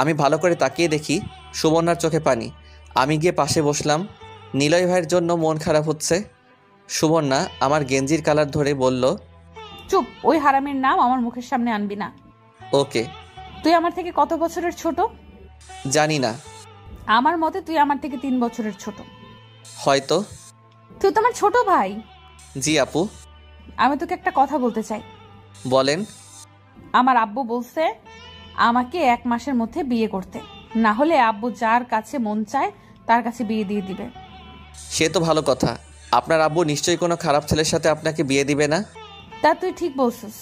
আমি ভালো করে তাকিয়ে দেখি সুবর্ণার চোখে পানি। আমি গিয়ে পাশে বসলাম। নিলয় ভাইয়ের জন্য মন খারাপ হচ্ছে। সুবর্ণা আমার গেঞ্জির কালার ধরে বলল, চুপ, ওই হারামির নাম আমার মুখের সামনে আনবি না। ওকে। তুই আমার থেকে কত বছরের ছোট? জানি না। আমার মতে তুই আমার থেকে 3 বছরের ছোট। হয়তো। তুই তো আমার ছোট ভাই। জি আপু। আমি তোকে একটা কথা বলতে চাই। বলেন। আমার আব্বু বলছে আমাকে 1 মাসের মধ্যে বিয়ে করতে, না হলে আব্বু যার কাছে মন চায় তার কাছে বিয়ে দিয়ে দিবে। সে তো ভালো কথা। আপনার আব্বু নিশ্চয়ই কোনো খারাপ ছেলের সাথে আপনাকে বিয়ে দিবে না। তা তুই ঠিক বলছিস।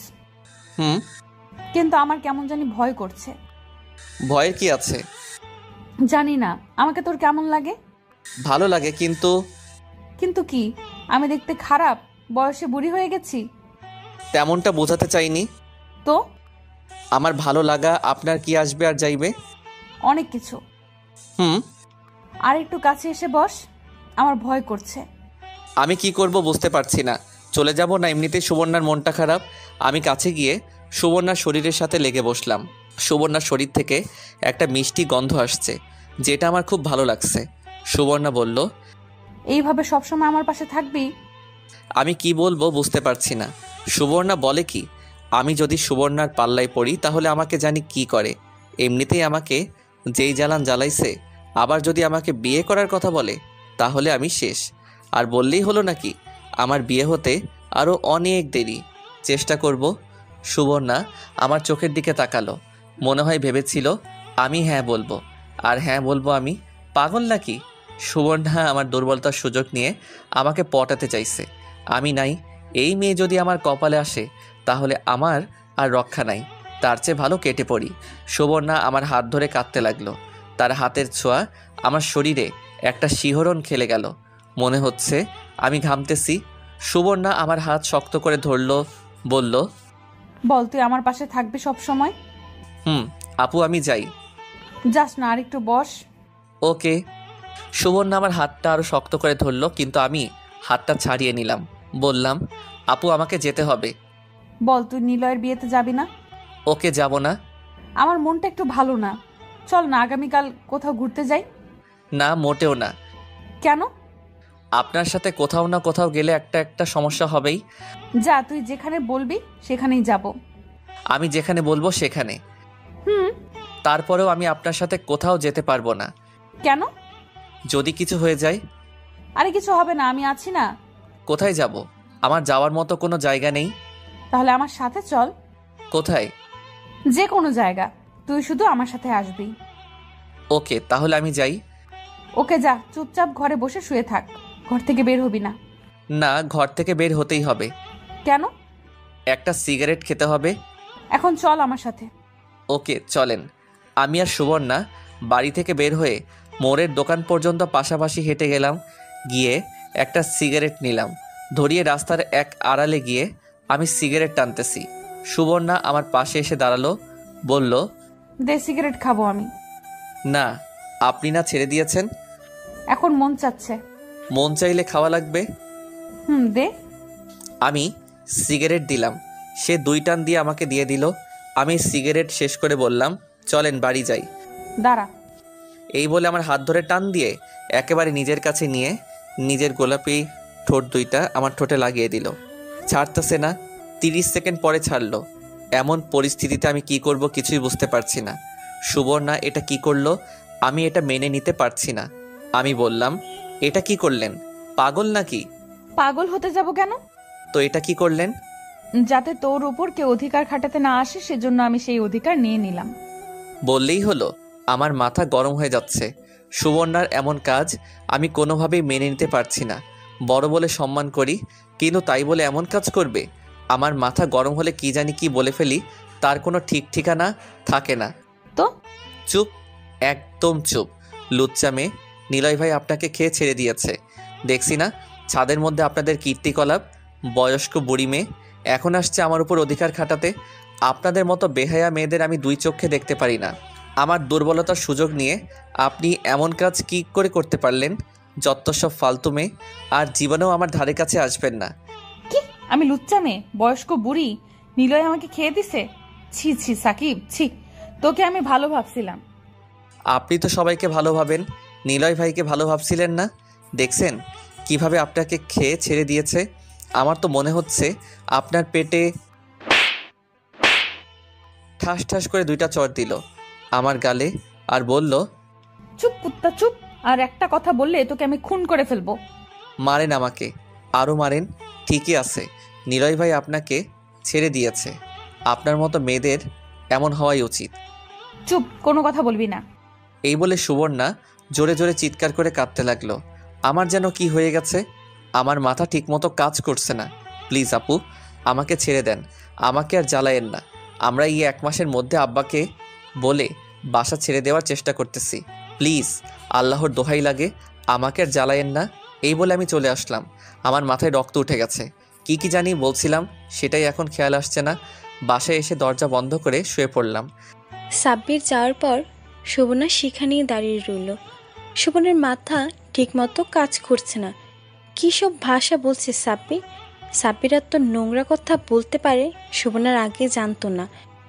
কিন্তু আমার কেমন জানি ভয় করছে। ভয়ের কি আছে? জানি না। আমাকে তোর কেমন লাগে? ভালো লাগে, কিন্তু। কিন্তু কি? আমি দেখতে খারাপ? বয়সে বুড়ি হয়ে গেছি? তেমনটা বোঝাতে চাইনি তো। আমার ভালো লাগা আপনার কি আসবে আর যাইবে? অনেক কিছু। আর একটু কাছে এসে বস, আমার ভয় করছে। আমি কি করব বুঝতে পারছি না। চলে যাব না এমনিতেই সুবর্ণার মনটা খারাপ? আমি কাছে গিয়ে সুবর্ণার শরীরের সাথে লেগে বসলাম। সুবর্ণার শরীর থেকে একটা মিষ্টি গন্ধ আসছে, যেটা আমার খুব ভালো লাগছে। সুবর্ণা বলল, এইভাবে সবসময় আমার পাশে থাকবি? আমি কি বলবো বুঝতে পারছি না। সুবর্ণা বলে কি, আমি যদি সুবর্ণার পাল্লায় পড়ি তাহলে আমাকে জানি কি করে। এমনিতেই আমাকে যেই জ্বালান জ্বালাইছে, আবার যদি আমাকে বিয়ে করার কথা বলে তাহলে আমি শেষ। আর বললেই হলো নাকি, আমার বিয়ে হতে আরও অনেক দেরি। চেষ্টা করব। সুবর্ণা আমার চোখের দিকে তাকালো। মনে হয় ভেবেছিল আমি হ্যাঁ বলবো। আর হ্যাঁ বলবো আমি? পাগল নাকি? সুবর্ণা আমার দুর্বলতার সুযোগ নিয়ে আমাকে পটাতে চাইছে। আমি নাই, এই মেয়ে যদি আমার কপালে আসে তাহলে আমার আর রক্ষা নাই। তার চেয়ে ভালো কেটে পড়ি। সুবর্ণা আমার হাত ধরে কাঁদতে লাগলো। তার হাতের ছোঁয়া আমার শরীরে একটা শিহরণ খেলে গেল। মনে হচ্ছে আমি ঘামতেছি। সুবর্ণা আমার হাত শক্ত করে ধরলো, বলল, বল তুই আমার পাশে থাকবি সব সময়? আপু আমি যাই। যাস না, আর একটু বস। ওকে। সুবর্ণা আমার হাতটা আরো শক্ত করে ধরলো, কিন্তু আমি হাতটা ছাড়িয়ে নিলাম। বললাম, আপু আমাকে যেতে হবে। বল তুই নিলয়ের বিয়েতে যাবি না? ওকে, যাব না। আমার মনটা একটু ভালো না, চল না আগামীকাল কোথাও ঘুরতে যাই। না, মোটেও না। কেন? আপনার সাথে কোথাও না কোথাও গেলে একটা সমস্যা হবেই। যা, তুই যেখানে বলবি সেখানেই যাব। আমি যেখানে বলবো সেখানে। তারপরেও আমি আপনার সাথে কোথাও যেতে পারবো না। কেন? যদি কিছু হয়ে যায়। আরে কিছু হবে না, আমি আছি না। কোথায় যাব? আমার যাওয়ার মতো কোনো জায়গা নেই। তাহলে আমার সাথে চল। কোথায়? যে কোনো জায়গা, তুই শুধু আমার সাথে আসবি। ওকে, তাহলে আমি যাই। ওকে, যা, চুপচাপ ঘরে বসে শুয়ে থাক, ঘর থেকে বের হবি না। না, ঘর থেকে বের হতেই হবে। কেন? একটা সিগারেট খেতে হবে। এখন চল আমার সাথে। ওকে, চলেন। আমি আর সুবর্ণা বাড়ি থেকে বের হয়ে মোড়ের দোকান পর্যন্ত পাশাপাশি হেঁটে গেলাম। গিয়ে একটা সিগারেট নিলাম। ধরিয়ে রাস্তার এক আড়ালে গিয়ে আমি সিগারেট টানতেছি। সুবর্ণা আমার পাশে এসে দাঁড়ালো, বলল, দে সিগারেট খাবো আমি। না, আপনি না ছেড়ে দিয়েছেন? এখন মন চাচ্ছে। মন চাইলে খাওয়া লাগবে। দে। আমি সিগারেট দিলাম। সে 2 টান দিয়ে আমাকে দিয়ে দিল। আমি সিগারেট শেষ করে বললাম, চলেন বাড়ি যাই। দাঁড়া। এই বলে আমার হাত ধরে টান দিয়ে একেবারে নিজের কাছে নিয়ে নিজের গোলাপি ঠোঁট 2টা আমার ঠোঁটে লাগিয়ে দিল। ছাড়তেছে না। 30 সেকেন্ড পরে ছাড়লো। এমন পরিস্থিতিতে আমি কি করব কিছুই বুঝতে পারছি না। সুবর্ণা এটা কি করলো, আমি এটা মেনে নিতে পারছি না। আমি বললাম, এটা কি করলেন? পাগল নাকি? পাগল হতে যাব কেন? তো এটা কি করলেন? যাতে তোর উপর কেউ অধিকার খাটাতে না আসে, সেজন্য আমি সেই অধিকার নিয়ে নিলাম। বললেই হলো। আমার মাথা গরম হয়ে যাচ্ছে। সুবর্ণার এমন কাজ আমি কোনোভাবেই মেনে নিতে পারছি না। বড় বলে সম্মান করি, কিন্তু তাই বলে এমন কাজ করবে? আমার মাথা গরম হলে কি জানি কি বলে ফেলি, তার কোনো ঠিক ঠিকানা থাকে না। তো চুপ, একদম চুপ। লুচ্চা মেয়ে, নিলয় ভাই আপনাকে খেয়ে ছেড়ে দিয়েছে। দেখছি না ছাদের মধ্যে আপনাদের কীর্তিকলাপ। বয়স্ক বুড়ি মেয়ে এখন আসছে আমার উপর অধিকার খাটাতে। আপনাদের মতো বেহায়া মেয়েদের আমি 2 চোখে দেখতে পারি না। আমার দুর্বলতার সুযোগ নিয়ে আপনি এমন কাজ কি করে করতে পারলেন? যত সব ফালতু মেয়ে, আর জীবনেও আমার ধারে কাছে আসবেন না। কি? আমি লুচ্চা মেয়ে, বয়স্ক বুড়ি? নিলয় আমাকে খেয়ে দিছে? ছি ছি সাকিব, ছি। তোকে আমি ভালো ভাবছিলাম। আপনি তো সবাইকে ভালো ভাবেন, নিলয় ভাইকে ভালো ভাবছিলেন না? দেখছেন কিভাবে আপনাকে খেয়ে ছেড়ে দিয়েছে। আমার তো মনে হচ্ছে আপনার পেটে। ঠাস ঠাস করে 2টা চড় দিল আমার গালে আর বলল, চুপ কুত্তা চুপ, আর একটা কথা বললে তোকে আমি খুন করে ফেলবো। মারেন আমাকে, আরও মারেন। ঠিকই আছে, নিলয় ভাই আপনাকে ছেড়ে দিয়েছে। আপনার মতো মেয়েদের এমন হওয়াই উচিত। চুপ, কোনো কথা বলবি না। এই বলে সুবর্ণা জোরে জোরে চিৎকার করে কাঁদতে লাগলো। আমার যেন কি হয়ে গেছে, আমার মাথা ঠিকমতো কাজ করছে না। প্লিজ আপু, আমাকে ছেড়ে দেন, আমাকে আর জ্বালায়েন না। আমরা এই 1 মাসের মধ্যে আব্বাকে বলে বাসা ছেড়ে দেওয়ার চেষ্টা করতেছি। প্লিজ, আল্লাহর দোহাই লাগে, আমাকে আর জ্বালায়েন না। এই বলে আমি চলে আসলাম। আমার মাথায় রক্ত উঠে গেছে। কি কি জানি বলছিলাম সেটাই এখন খেয়াল আসছে না। বাসায় এসে দরজা বন্ধ করে শুয়ে পড়লাম। সাব্বির যাওয়ার পর সুবর্ণা সেখানেই দাঁড়িয়ে রইল। সুবর্ণার মাথা ঠিকমতো কাজ করছে না। কী সব ভাষা বলছে সাব্বির। সাব্বির এত নোংরা কথা বলতে পারে সুবর্ণার আগে জানতো না।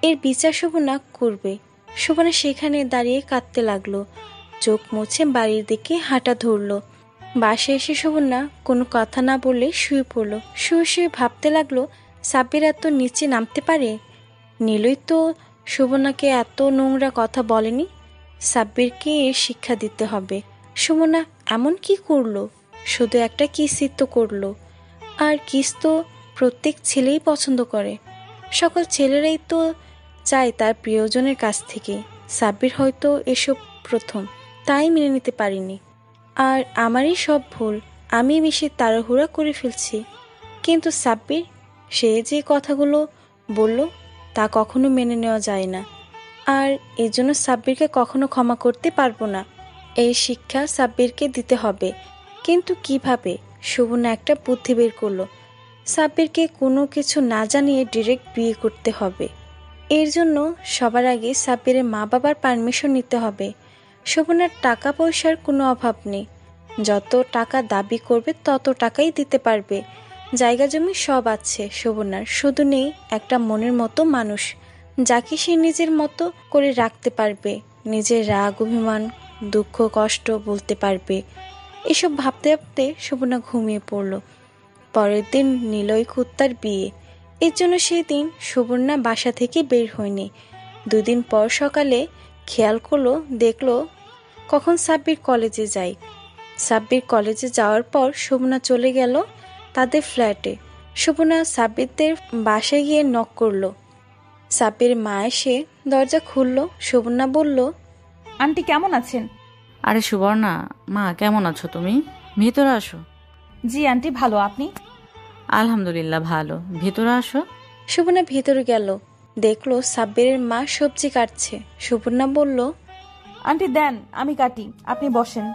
এর বিচার সুবর্ণা করবে। সুবর্ণা সেখানে দাঁড়িয়ে কাঁদতে লাগলো। চোখ মুছে বাড়ির দিকে হাঁটা ধরলো। বাসায় এসে সুবর্ণা কোনো কথা না বলে শুয়ে পড়লো। শুয়ে শুয়ে ভাবতে লাগলো, সাব্বির এত নিচে নামতে পারে? নিলয় তো সুবর্ণাকে এত নোংরা কথা বলেনি। সাব্বিরকে এর শিক্ষা দিতে হবে। সুবর্ণা এমন কি করলো? শুধু একটা কিসই তো করলো। আর কিস তো প্রত্যেক ছেলেই পছন্দ করে। সকল ছেলেরাই তো চায় তার প্রিয়জনের কাছ থেকে। সাব্বির হয়তো এসব প্রথম, তাই মেনে নিতে পারিনি। আর আমারই সব ভুল, আমি বেশি তাড়াহুড়া করে ফেলছি। কিন্তু সাব্বির, সে যে কথাগুলো বলল তা কখনো মেনে নেওয়া যায় না। আর এজন্য সাব্বিরকে কখনো ক্ষমা করতে পারবো না। এই শিক্ষা সাব্বিরকে দিতে হবে। কিন্তু কিভাবে? শোভনা একটা বুদ্ধি বের করলো। সাব্বিরকে কোনো কিছু না জানিয়ে ডিরেক্ট বিয়ে করতে হবে। এর জন্য সবার আগে সাব্বিরের মা বাবার পারমিশন নিতে হবে। শোভনার টাকা পয়সার কোনো অভাব নেই, যত টাকা দাবি করবে তত টাকাই দিতে পারবে। জায়গা জমি সব আছে শোভনার, শুধু নেই একটা মনের মতো মানুষ, যাকে সে নিজের মতো করে রাখতে পারবে, নিজের রাগ অভিমান দুঃখ কষ্ট বলতে পারবে। এসব ভাবতে ভাবতে শোভনা ঘুমিয়ে পড়ল। পরের দিন নিলয় কুত্তার বিয়ে, এর জন্য সেই দিন শোভনা বাসা থেকে বের হয়নি। 2 দিন পর সকালে খেয়াল করলো, দেখলো কখন সাব্বির কলেজে যায়। সাব্বির কলেজে যাওয়ার পর শোভনা চলে গেল তাদের ফ্ল্যাটে। শোভনা সাব্বিরদের বাসায় গিয়ে নক করলো। সাব্বির মা এসে দরজা খুললো। শোভনা বলল, আন্টি কেমন আছেন? আরে সুবর্ণা, মা কেমন আছো তুমি? ভিতরে আসো। জি আন্টি, ভালো, আপনি? আলহামদুলিল্লাহ ভালো, ভিতরে আসো। শোভনা ভিতরে গেল, দেখলো সাব্বিরের মা সবজি কাটছে। শোভনা বলল, আন্টি দেন আমি কাটি, আপনি বসেন।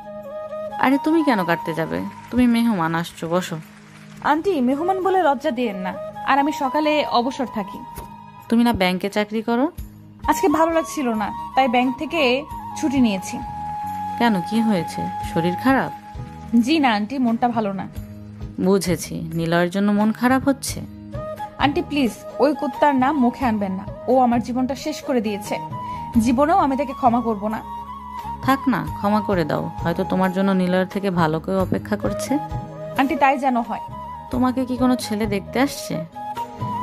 আরে তুমি কেন কাটতে যাবে? তুমি মেহমান আসছো, বসো। আন্টি মেহমান বলে লজ্জা দিয়েন না, আর আমি সকালে অবসর থাকি। তুমি না ব্যাংকে চাকরি করো? আজকে ভালো লাগছিল না, তাই ব্যাংক থেকে ছুটি নিয়েছি। কেন, কি হয়েছে? শরীর খারাপ? জি না আন্টি, মনটা ভালো না। বুঝেছি, নিলয়ের জন্য মন খারাপ হচ্ছে। আন্টি প্লিজ ওই কুত্তার নাম মুখে আনবেন না, ও আমার জীবনটা শেষ করে দিয়েছে। জীবনেও আমি তাকে ক্ষমা করব না। থাক না, ক্ষমা করে দাও, হয়তো তোমার জন্য নিলয়ের থেকে ভালো কেউ অপেক্ষা করছে। আন্টি তাই যেন হয়। তোমাকে কি কোনো ছেলে দেখতে আসছে?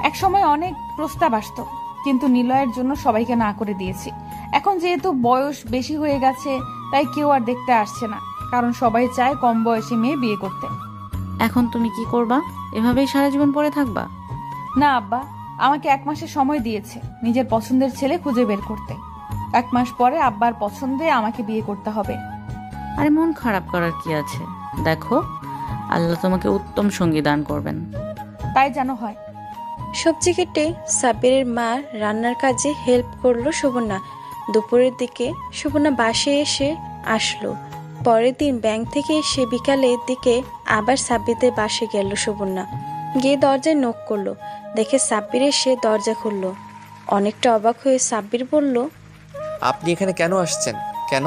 এক সময় অনেক প্রস্তাব আসতো, কিন্তু নিলয়ের জন্য সবাইকে না করে দিয়েছি। এখন যেহেতু বয়স বেশি হয়ে গেছে, তাই কেউ আর দেখতে আসছে না, কারণ সবাই চায় কম বয়সী মেয়ে বিয়ে করতে। এখন তুমি কি করবা? এভাবেই সারা জীবন পড়ে থাকবা? না আব্বা, আমাকে 1 মাসের সময় দিয়েছে নিজের পছন্দের ছেলে খুঁজে বের করতে। 1 মাস পরে আব্বার পছন্দে আমাকে বিয়ে করতে হবে। আরে মন খারাপ করার কি আছে? দেখো, আল্লাহ তোমাকে উত্তম সঙ্গী দান করবেন। তাই যেন হয়। সবজি কেটে সাব্বিরের মা রান্নার কাজে হেল্প করলো শোভনা। দুপুরের দিকে শোভনা বাসায় এসে আসলো। পরের দিন ব্যাংক থেকে এসে বিকালের দিকে আবার সাব্বিরদের বাসে গেল শোভনা। গিয়ে দরজায় নক করলো, দেখে সাব্বির এসে দরজা খুললো। অনেকটা অবাক হয়ে সাব্বির বলল, আপনি এখানে কেন আসছেন? কেন?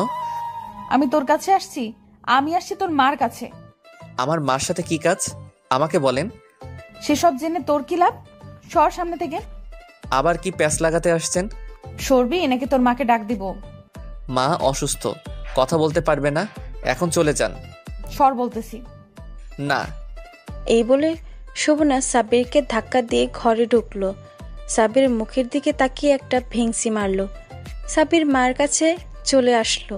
আমি তোর কাছে আসছি? আমি আসছি তোর মার কাছে। আমার মার সাথে কি কাজ আমাকে বলেন। সেসব জেনে তোর কি লাভ? সর সামনে থেকে। আবার কি প্যাঁচ লাগাতে আসছেন? সরবি নাকি তোর মাকে ডাক দিব? মা অসুস্থ, কথা বলতে পারবে না, এখন চলে যান। সর বলতেছি। না। এই বলে শোভনা সাব্বিরকে ধাক্কা দিয়ে ঘরে ঢুকলো। সাব্বিরের মুখের দিকে তাকিয়ে একটা ভেংসি মারলো। সাব্বির মার কাছে চলে আসলো।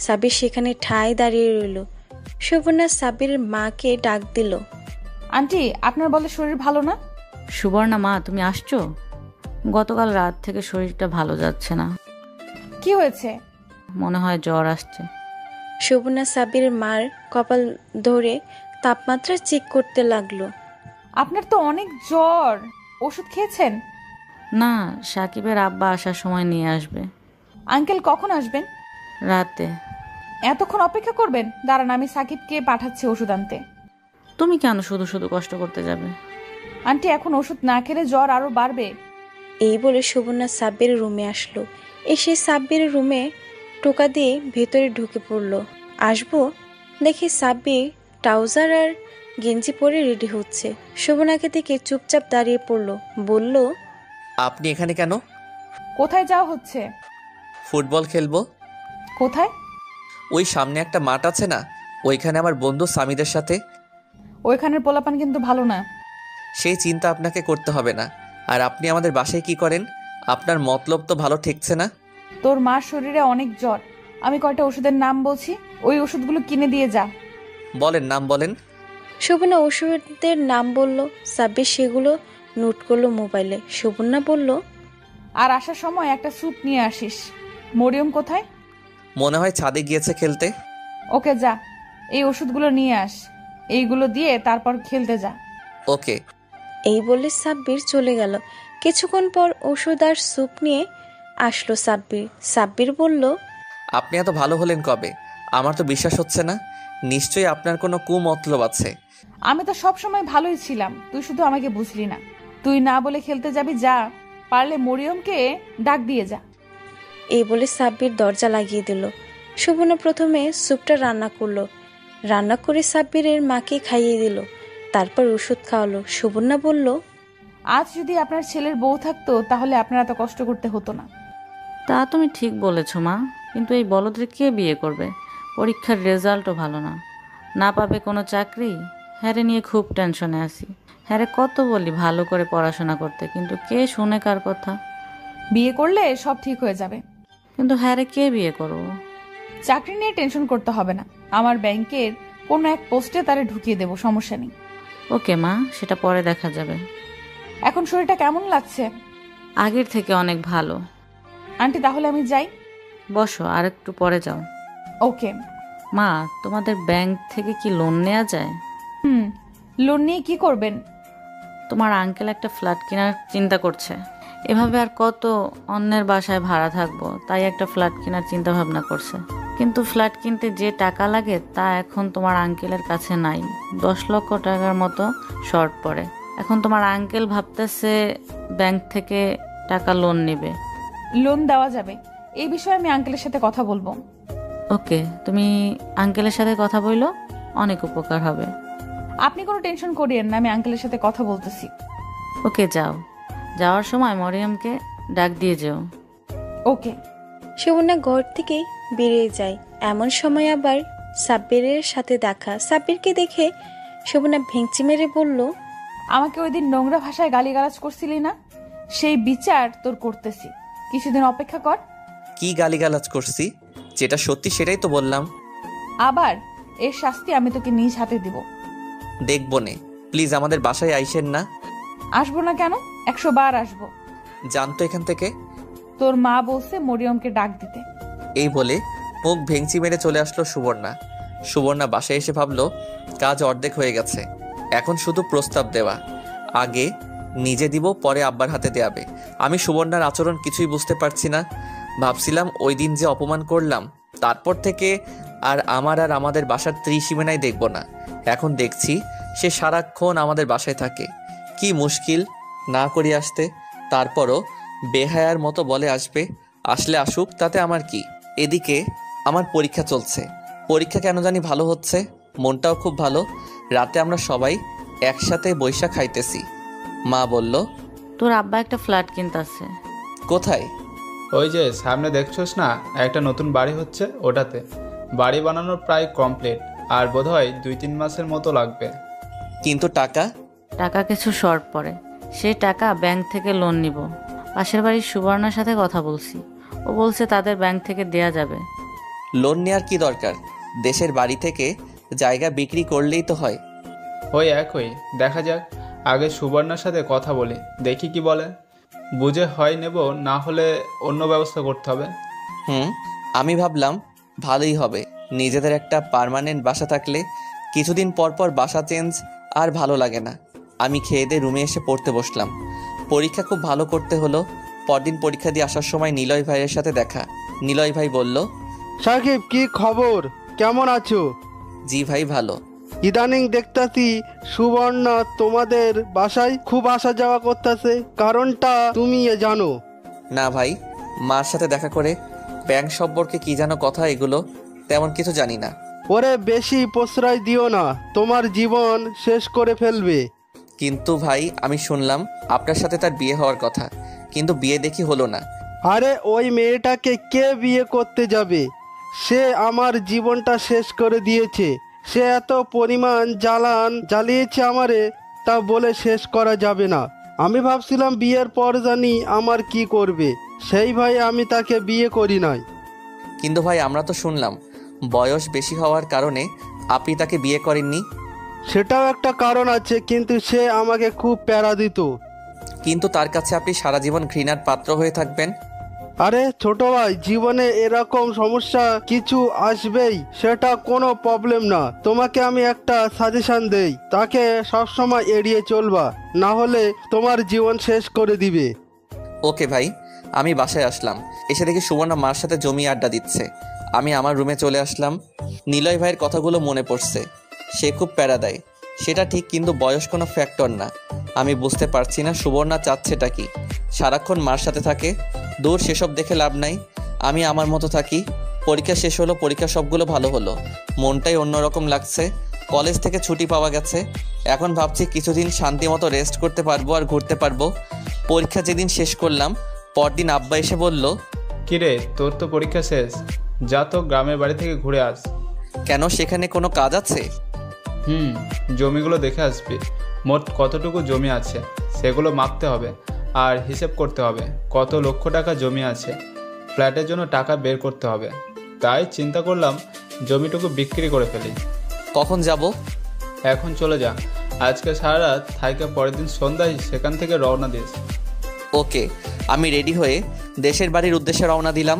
সাব্বির সেখানে ঠায় দাঁড়িয়ে রইল। শোভনা সাব্বিরের মাকে ডাক দিল, আন্টি আপনার বলে শরীর ভালো না? সুবর্ণা মা, তুমি আসছো? গতকাল রাত থেকে শরীরটা ভালো যাচ্ছে না। কি হয়েছে? মনে হয় জ্বর আসছে। শোভনা সাব্বিরের মার কপাল ধরে তাপমাত্রা চেক করতে লাগলো। আপনার তো অনেক জ্বর, ওষুধ খেয়েছেন? না, সাকিবের আব্বা আসার সময় নিয়ে আসবে। আঙ্কেল কখন আসবেন? রাতে। এতক্ষণ অপেক্ষা করবেন? দাঁড়ান, আমি সাকিবকে পাঠাচ্ছি ওষুধ আনতে। তুমি কেন শুধু শুধু কষ্ট করতে যাবে? আন্টি এখন ওষুধ না খেলে জ্বর আরো বাড়বে। এই বলে শোভনা সাব্বিরের রুমে আসলো। এসে সাব্বিরের রুমে টোকা দিয়ে ভেতরে ঢুকে পড়লো। আসবো দেখি সাব্বির ট্রাউজার আর গেঞ্জি পরে রেডি হচ্ছে। শোভনাকে দেখে চুপচাপ দাঁড়িয়ে পড়লো। বলল, আপনি এখানে কেন? কোথায় যাওয়া হচ্ছে? ফুটবল খেলবো। কোথায়? ওই সামনে একটা মাঠ আছে না, ওইখানে আমার বন্ধু সামিদের সাথে। ওইখানের পোলাপান কিন্তু ভালো না। সেই চিন্তা আপনাকে করতে হবে না। আর আপনি আমাদের বাসায় কি করেন? আপনার মতলব তো ভালো ঠেকছে না। তোর মার শরীরে অনেক জ্বর, আমি কয়টা ওষুধের নাম বলছি, ওই ওষুধগুলো কিনে দিয়ে যা। বলেন, নাম বলেন। শোভনা ওষুধের নাম বলল। সাব্বির সেগুলো নোট করলো মোবাইলে। শোভনা বলল, আর আসার সময় একটা স্যুপ নিয়ে আসিস। মরিয়ম কোথায়? মনে হয় ছাদে গিয়েছে খেলতে। ওকে যা, এই ওষুধগুলো নিয়ে আস, এইগুলো দিয়ে তারপর খেলতে যা। ওকে। এই বলে সাব্বির চলে গেল। কিছুক্ষণ পর ওষুধ আর স্যুপ নিয়ে আসলো সাব্বির। সাব্বির বলল, আপনি এত ভালো হলেন কবে? আমার তো বিশ্বাস হচ্ছে না। নিশ্চয়ই আপনার কোনো কুমতলব আছে। আমি তো সব সময় ভালোই ছিলাম, তুই শুধু আমাকে বুঝলি না। তুই না বলে খেলতে যাবি, যা, পারলে মরিয়মকে ডাক দিয়ে যা। এই বলে সাব্বির দরজা লাগিয়ে দিল। সুবর্ণা প্রথমে স্যুপটা রান্না করলো, রান্না করে সাব্বিরের মাকে খাইয়ে দিল, তারপর ওষুধ খাওয়ালো। সুবর্ণা বলল, আজ যদি আপনার ছেলের বউ থাকতো তাহলে আপনার এত কষ্ট করতে হতো না। তা তুমি ঠিক বলেছো মা, কিন্তু এই বলদের কে বিয়ে করবে? পরীক্ষার রেজাল্টও ভালো না, না পাবে কোনো চাকরি। হ্যারে নিয়ে খুব টেনশনে আছি। হ্যারে কত বলি ভালো করে পড়াশোনা করতে, কিন্তু কে শুনে কার কথা? বিয়ে করলে সব ঠিক হয়ে যাবে। কিন্তু হ্যারে কে বিয়ে করবো? চাকরি নিয়ে টেনশন করতে হবে না, আমার ব্যাংকের কোনো এক পোস্টে তারে ঢুকিয়ে দেবো, সমস্যা নেই। ওকে মা, সেটা পরে দেখা যাবে। এখন শরীরটা কেমন লাগছে? আগের থেকে অনেক ভালো। আন্টি তাহলে আমি যাই? বসো, আর একটু পরে যাও। ওকে। মা, তোমাদের ব্যাংক থেকে কি লোন নেওয়া যায়? লোন নিয়ে কি করবেন? তোমার আঙ্কেল একটা ফ্ল্যাট কেনার চিন্তা করছে। এভাবে আর কত অন্যের বাসায় ভাড়া থাকবো, তাই একটা ফ্ল্যাট কেনার চিন্তা ভাবনা করছে। কিন্তু ফ্ল্যাট কিনতে যে টাকা লাগে তা এখন তোমার আঙ্কেলের কাছে নাই। 10 লক্ষ টাকার মতো শর্ট পড়ে। এখন তোমার আঙ্কেল ভাবতেছে ব্যাংক থেকে টাকা লোন নেবে। লোন দেওয়া যাবে, এই বিষয়ে আমি আঙ্কেলের সাথে কথা বলবো। ওকে, তুমি আঙ্কেলের সাথে কথা বললো, অনেক উপকার হবে। আপনি কোনো টেনশন করিয়েন না, আমি আঙ্কেলের সাথে কথা বলতেছি। ওকে, যাও, যাওয়ার সময় মরিয়মকে ডাক দিয়ে যেও। ওকে। সুবর্ণা ঘর থেকে বেরিয়ে যায়। এমন সময় আবার সাব্বিরের সাথে দেখা। সাব্বিরকে দেখে সুবর্ণা ভেঙচি মেরে বলল, আমাকে ওই দিন নোংরা ভাষায় গালিগালাজ করছিলি না, সেই বিচার তোর করতেছি, কিছুদিন অপেক্ষা কর। কি গালিগালাজ করছি? যেটা সত্যি সেটাই তো বললাম। আবার এর শাস্তি আমি তোকে নিজ হাতে দিব। দেখবো নে, প্লিজ আমাদের বাসায় আইসেন না। আসবো না কেন, 100 বার আসবো। জানতো এখান থেকে। তোর মা বলছে মরিয়মকে ডাক দিতে। এই বলে মুখ ভেঙচি মেরে চলে আসলো সুবর্ণা। সুবর্ণা বাসায় এসে ভাবলো কাজ অর্ধেক হয়ে গেছে, এখন শুধু প্রস্তাব দেওয়া। আগে নিজে দিব, পরে আব্বার হাতে দেয়াবে। আমি সুবর্ণার আচরণ কিছুই বুঝতে পারছি না। ভাবছিলাম ওই দিন যে অপমান করলাম, তারপর থেকে আর আমাদের বাসার ত্রিসীমানায় দেখব না। এখন দেখছি সে সারাক্ষণ আমাদের বাসায় থাকে। কি মুশকিল না করি আসতে, তারপরও বেহায়ার মতো বলে আসবে। আসলে আসুক, তাতে আমার কি। এদিকে আমার পরীক্ষা চলছে, পরীক্ষা কেন জানি ভালো হচ্ছে, মনটাও খুব ভালো। রাতে আমরা সবাই একসাথে বৈশা খাইতেছি। মা বলল, তোর আব্বা একটা ফ্ল্যাট কিনতেছে। কোথায়? ওই যে সামনে দেখছোস না, একটা নতুন বাড়ি হচ্ছে, ওটাতে। বাড়ি বানানোর প্রায় কমপ্লিট, আর বোধহয় 2-3 মাসের মতো লাগবে। কিন্তু টাকা কিছু শর্ট পড়ে, সেই টাকা ব্যাংক থেকে লোন নিব। পাশের বাড়ির সুবর্ণার সাথে কথা বলছি, ও বলছে তাদের ব্যাংক থেকে দেয়া যাবে। লোন নেওয়ার কি দরকার? দেশের বাড়ি থেকে জায়গা বিক্রি করলেই তো হয়। ওই একই, দেখা যাক। আগে সুবর্ণার সাথে কথা বলি, দেখি কি বলে। বুঝে হয় নেব, না হলে অন্য ব্যবস্থা করতে হবে। আমি ভাবলাম ভালোই হবে, নিজেদের একটা পার্মানেন্ট বাসা থাকলে। কিছুদিন পর পর বাসা চেঞ্জ আর ভালো লাগে না। আমি খেয়ে দিয়ে রুমে এসে পড়তে বসলাম। পরীক্ষা খুব ভালো করতে হলো। পরদিন পরীক্ষা দিয়ে আসার সময় নিলয় ভাইয়ের সাথে দেখা। নিলয় ভাই বলল, সাকিব, কি খবর, কেমন আছো? জি ভাই, ভালো। ইদানিং দেখতাছি সুবর্ণা তোমাদের বাসায় খুব আসা যাওয়া করতেছে, কারণটা তুমি জানো? না ভাই, মার সাথে দেখা করে ব্যাংক সম্পর্কে কি যেন কথা, এগুলো তেমন কিছু জানি না। ওরে বেশি প্রশ্রয় দিও না, তোমার জীবন শেষ করে ফেলবে। কিন্তু ভাই, আমি শুনলাম আপনার সাথে তার বিয়ে হওয়ার কথা, কিন্তু বিয়ে দেখি হলো না। আরে ওই মেয়েটাকে কে বিয়ে করতে যাবে? সে আমার জীবনটা শেষ করে দিয়েছে। সে এত পরিমাণ জ্বালিয়েছে আমারে, তা বলে শেষ করা যাবে না। আমি ভাবছিলাম বিয়ের পর জানি আমার কি করবে, সেই ভাই আমি তাকে বিয়ে করি নাই। কিন্তু ভাই, আমরা তো শুনলাম বয়স বেশি হওয়ার কারণে আপনি তাকে বিয়ে করেননি। সেটাও একটা কারণ আছে, কিন্তু সে আমাকে খুব প্যারা দিত। কিন্তু তার কাছে আপনি সারা জীবন ঘৃণার পাত্র হয়ে থাকবেন। আরে ছোট ভাই, জীবনে এরকম সমস্যা কিছু আসবেই, সেটা কোনো প্রবলেম না। তোমাকে আমি একটা সাজেশন দেই, তাকে সবসময় এড়িয়ে চলবা, না হলে তোমার জীবন শেষ করে দিবে। ওকে ভাই। আমি বাসায় আসলাম, এসে দেখি সুবর্ণা মার সাথে জমি আড্ডা দিচ্ছে। আমি আমার রুমে চলে আসলাম। নিলয় ভাইয়ের কথাগুলো মনে পড়ছে। সে খুব প্যারা দেয়, সেটা ঠিক, কিন্তু বয়স কোনো ফ্যাক্টর না। আমি বুঝতে পারছি না সুবর্ণা চাচ্ছেটা কি। সারাক্ষণ মার সাথে থাকে। দূর, সেসব দেখে লাভ নাই। আমি আমার মতো থাকি। পরীক্ষা শেষ হলো, পরীক্ষা সবগুলো ভালো হলো। মনটাই অন্যরকম লাগছে। কলেজ থেকে ছুটি পাওয়া গেছে। এখন ভাবছি কিছুদিন শান্তি মতো রেস্ট করতে পারবো আর ঘুরতে পারবো। পরীক্ষা যেদিন শেষ করলাম, পরদিন আব্বা এসে বলল, কিরে, তোর তো পরীক্ষা শেষ, যা তো গ্রামের বাড়ি থেকে ঘুরে আস। কেন, সেখানে কোনো কাজ আছে? জমিগুলো দেখে আসবি। মোট কতটুকু জমি আছে সেগুলো মাপতে হবে আর হিসেব করতে হবে। কত লক্ষ টাকা জমি আছে, ফ্ল্যাটের জন্য টাকা বের করতে হবে। তাই চিন্তা করলাম জমিটুকু বিক্রি করে ফেলি। কখন যাব? এখন চলে যা। আজকে সারা রাত থাইকা পরের দিন সন্ধ্যায় সেখান থেকে রওনা দিস। ওকে, আমি রেডি হয়ে দেশের বাড়ির উদ্দেশ্যে রওনা দিলাম।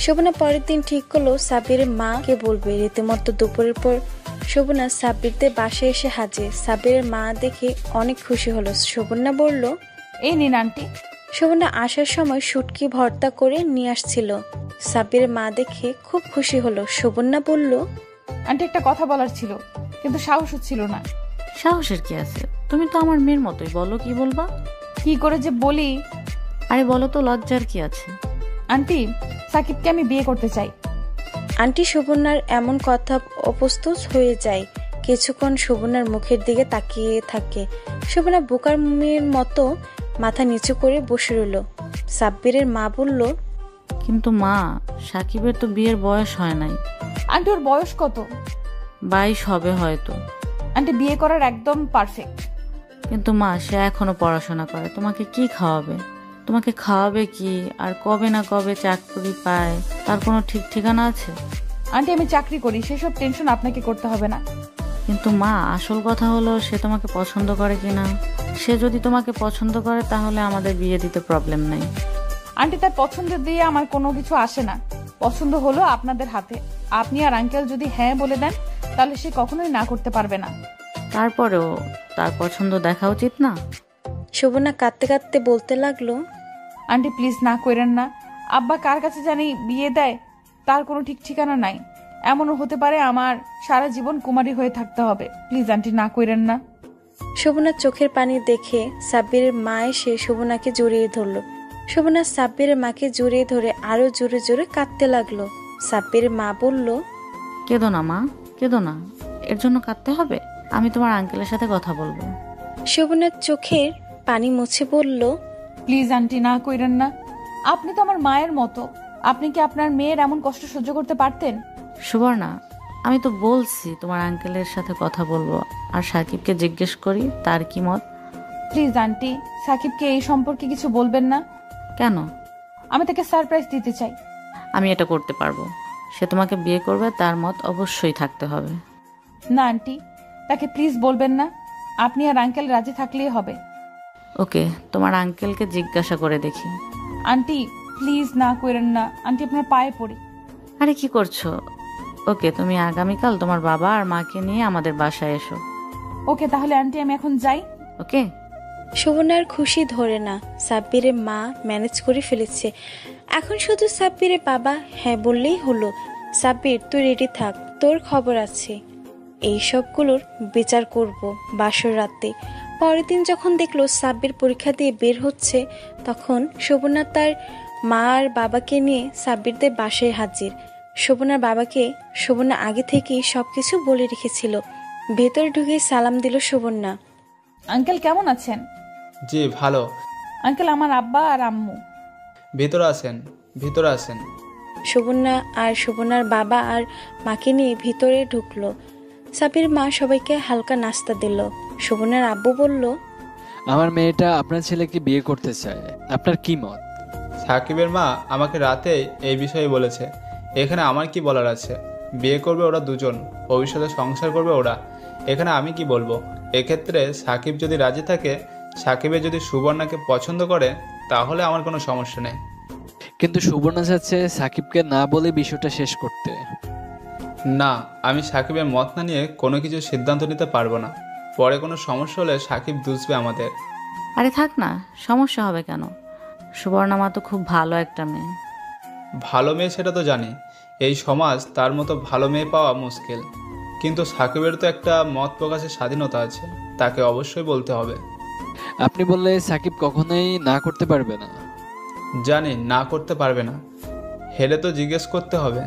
শোভনা পরের দিন ঠিক করলো সাব্বিরের মাকে বলবে। রীতিমতো দুপুরের পর শোভনা সাব্বিরদের বাসায় এসে হাজির। সাব্বিরের মা দেখে অনেক খুশি হলো। শোভনা বলল, এই নিন আন্টি। শোভনা আসার সময় শুটকি ভর্তা করে নিয়ে আসছিল। সাব্বিরের মা দেখে খুব খুশি হলো। শোভনা বলল, আন্টি একটা কথা বলার ছিল, কিন্তু সাহস হচ্ছিল না। সাহসের কি আছে? তুমি তো আমার মেয়ের মতোই, বলো কি বলবা। কি করে যে বলি। আরে বলো তো, লজ্জার কি আছে? আন্টি, সাকিবকে আমি বিয়ে করতে চাই। আন্টি শোভনার এমন কথা অপ্রস্তুত হয়ে যায়। কিছুক্ষণ শোভনার মুখের দিকে তাকিয়ে থাকে। শোভনা বোকার মেয়ের মতো মাথা নিচু করে বসে রইল। সাব্বিরের মা বলল, কিন্তু মা, সাকিবের তো বিয়ের বয়স হয় নাই। আন্টি, ওর বয়স কত? 22 হবে হয়তো। আন্টি, বিয়ে করার একদম পারফেক্ট। কিন্তু মা, সে এখনো পড়াশোনা করে। তোমাকে কি খাওয়াবে? তোমাকে খাওয়াবে কি? আর কবে না কবে চাকরি পায় তার কোনো ঠিক ঠিকানা আছে? আন্টি, আমি চাকরি করি, সেসব টেনশন আপনাকে করতে হবে না। কিন্তু মা, আসল কথা হলো সে তোমাকে পছন্দ করে কিনা। সে যদি তোমাকে পছন্দ করে তাহলে আমাদের বিয়ে দিতে প্রবলেম নাই। আন্টি, তার পছন্দ দিয়ে আমার কোনো কিছু আসে না। পছন্দ হলো আপনাদের হাতে। আপনি আর আঙ্কেল যদি হ্যাঁ বলে দেন, তাহলে সে কখনোই না করতে পারবে না। তারপরেও তার পছন্দ দেখা উচিত না? শোভনা কাঁদতে কাঁদতে বলতে লাগলো, আন্টি প্লিজ না করেন না। আব্বা কার কাছে জানি বিয়ে দেয়, তার কোনো ঠিক ঠিকানা নাই। এমনও হতে পারে আমার সারা জীবন কুমারী হয়ে থাকতে হবে। প্লিজ আন্টি, না করেন না। শোভনার চোখের পানি দেখে সাব্বিরের মা এসে শোভনাকে জড়িয়ে ধরল। শোভনা সাব্বিরের মাকে জড়িয়ে ধরে আরো জোরে জোরে কাঁদতে লাগলো। সাব্বিরের মা বলল, কেঁদো না মা, কেঁদো না। এর জন্য কাঁদতে হবে? আমি তোমার আঙ্কেলের সাথে কথা বলবো। শোভনার চোখের পানি মুছে বলল, প্লিজ আন্টি, না করেন না। আপনি তো আমার মায়ের মতো। আপনি কি আপনার মেয়ের এমন কষ্ট সহ্য করতে পারতেন? সুবর্ণা, আমি তো বলছি তোমার আঙ্কেলের সাথে কথা বলবো, আর সাকিবকে জিজ্ঞেস করি তার কি মত। প্লিজ আন্টি, সাকিবকে এই সম্পর্কে কিছু বলবেন না। কেন? আমি তাকে সারপ্রাইজ দিতে চাই। আমি এটা করতে পারবো। সে তোমাকে বিয়ে করবে, তার মত অবশ্যই থাকতে হবে। না আন্টি, তাকে প্লিজ বলবেন না। আপনি আর আঙ্কেল রাজি থাকলেই হবে। ওকে, তোমার আঙ্কেলকে জিজ্ঞাসা করে দেখি। আন্টি প্লিজ না করেন না। আন্টি, আপনার পায়ে পড়ি। আরে কি করছো? ওকে, তুমি আগামীকাল তোমার বাবা আর মাকে নিয়ে আমাদের বাসায় এসো। ওকে, তাহলে আন্টি আমি এখন যাই। ওকে। শোভনার খুশি ধরে না। সাব্বিরের মা ম্যানেজ করে ফেলেছে। এখন শুধু সাব্বিরের বাবা হ্যাঁ বললেই হলো। সাব্বির, তুই রেডি থাক, তোর খবর আছে। এই সবগুলোর বিচার করব বাসর রাতে। পরের দিন যখন দেখলো সাব্বির পরীক্ষা দিয়ে বের হচ্ছে, তখন শোভনা তার মা আর বাবাকে নিয়ে সাব্বিরদের বাসায় হাজির। শোভনার বাবাকে শোভনা আগে থেকেই সবকিছু বলে রেখেছিল। ভেতরে ঢুকে সালাম দিল শোভনা। আঙ্কেল কেমন আছেন? জি ভালো। আঙ্কেল, আমার আব্বা আর আম্মু। ভিতরে আসেন, ভিতরে আসেন। শোভনা আর শোভনার বাবা আর মাকে নিয়ে ভিতরে ঢুকলো। সাব্বির মা সবাইকে হালকা নাস্তা দিল। শোভনার আব্বু বলল, আমার মেয়েটা আপনার ছেলেকে বিয়ে করতে চায়, আপনার কি মত? সাকিবের মা আমাকে রাতে এই বিষয়ে বলেছে। এখানে আমার কি বলার আছে? বিয়ে করবে ওরা দুজন, ভবিষ্যতে সংসার করবে ওরা। এখানে আমি কি বলবো? এক্ষেত্রে সাকিব যদি রাজি থাকে, সাকিবের যদি সুবর্ণাকে পছন্দ করে, তাহলে আমার কোনো সমস্যা নেই। কিন্তু সুবর্ণা চাচ্ছে সাকিবকে না বলে বিষয়টা শেষ করতে। না, আমি সাকিবের মত না নিয়ে কোনো কিছু সিদ্ধান্ত নিতে পারবো না। পরে কোনো সমস্যা হলে সাকিব দুষবে আমাদের। আরে থাক না, সমস্যা হবে কেন? সুবর্ণা মা তো খুব ভালো একটা মেয়ে। ভালো মেয়ে সেটা তো জানি, এই সমাজ তার মতো ভালো মেয়ে পাওয়া মুশকিল। কিন্তু সাকিবের তো একটা মত প্রকাশের স্বাধীনতা আছে, তাকে অবশ্যই বলতে হবে। আপনি বললে সাকিব কখনোই না করতে পারবে না। জানি না করতে পারবে না, হেলে তো জিজ্ঞেস করতে হবে।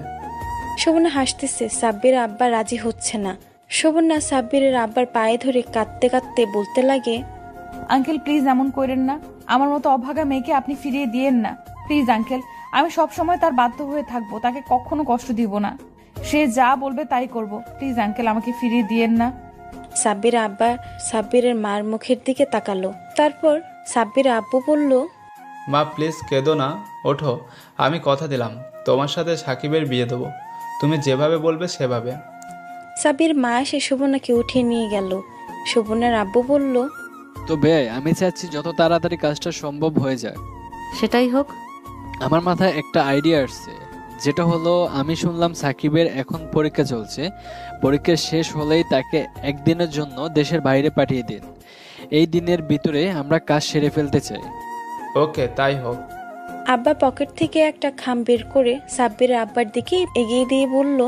শোভনা হাসতেছে, সাব্বিরের আব্বা রাজি হচ্ছে না। শোভনা সাব্বিরের আব্বার পায়ে ধরে কাঁদতে কাঁদতে বলতে লাগে, আঙ্কেল প্লিজ এমন করেন না, আমার মতো অভাগা মেয়েকে আপনি ফিরিয়ে দিয়েন না প্লিজ আঙ্কেল। আমি সব সময় তার বাধ্য হয়ে থাকবো, তাকে কখনো কষ্ট দিব না, সে যা বলবে তাই করব। প্লিজ আঙ্কেল আমাকে ফিরিয়ে দিয়েন না। সাব্বিরের আব্বা সাব্বিরের মার মুখের দিকে তাকালো। তারপর সাব্বিরের আব্বু বলল, মা প্লিজ কেঁদো না, ওঠো। আমি কথা দিলাম তোমার সাথে সাকিবের বিয়ে দেবো, তুমি যেভাবে বলবে সেভাবে। সাব্বির মা এসে শোভনাকে উঠিয়ে নিয়ে গেল। শোভনার আব্বু বলল, তো ভাই আমি চাচ্ছি যত তাড়াতাড়ি কাজটা সম্ভব হয়ে যাক। সেটাই হোক। আমার মাথায় একটা আইডিয়া আসছে, যেটা হলো আমি শুনলাম সাকিবের এখন পরীক্ষা চলছে, পরীক্ষা শেষ হলেই তাকে একদিনের জন্য দেশের বাইরে পাঠিয়ে দিন। এই দিনের ভিতরে আমরা কাজ সেরে ফেলতে চাই। ওকে তাই হোক। আব্বা পকেট থেকে একটা খাম বের করে সাব্বিরের আব্বার দিকে এগিয়ে দিয়ে বলল,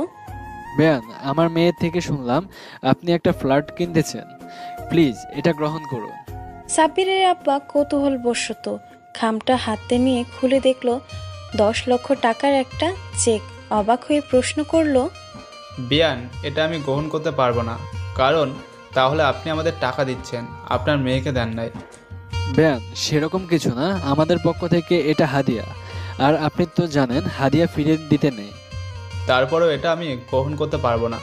বেয়ান, আমার মেয়ের থেকে শুনলাম আপনি একটা ফ্ল্যাট কিনতেছেন, প্লিজ এটা গ্রহণ করুন। সাব্বিরের আব্বা কৌতূহলবশত খামটা হাতে নিয়ে খুলে দেখলো 10 লক্ষ টাকার একটা চেক। অবাক হয়ে প্রশ্ন করলো, বিয়ান, এটা আমি গ্রহণ করতে পারবো না, কারণ তাহলে আপনি আমাদের টাকা দিচ্ছেন, আপনার মেয়েকে দেন নাই। বেয়ান, সেরকম কিছু না, আমাদের পক্ষ থেকে এটা হাদিয়া, আর আপনি তো জানেন হাদিয়া ফিরে দিতে নেই। তারপরেও এটা আমি গ্রহণ করতে পারবো না,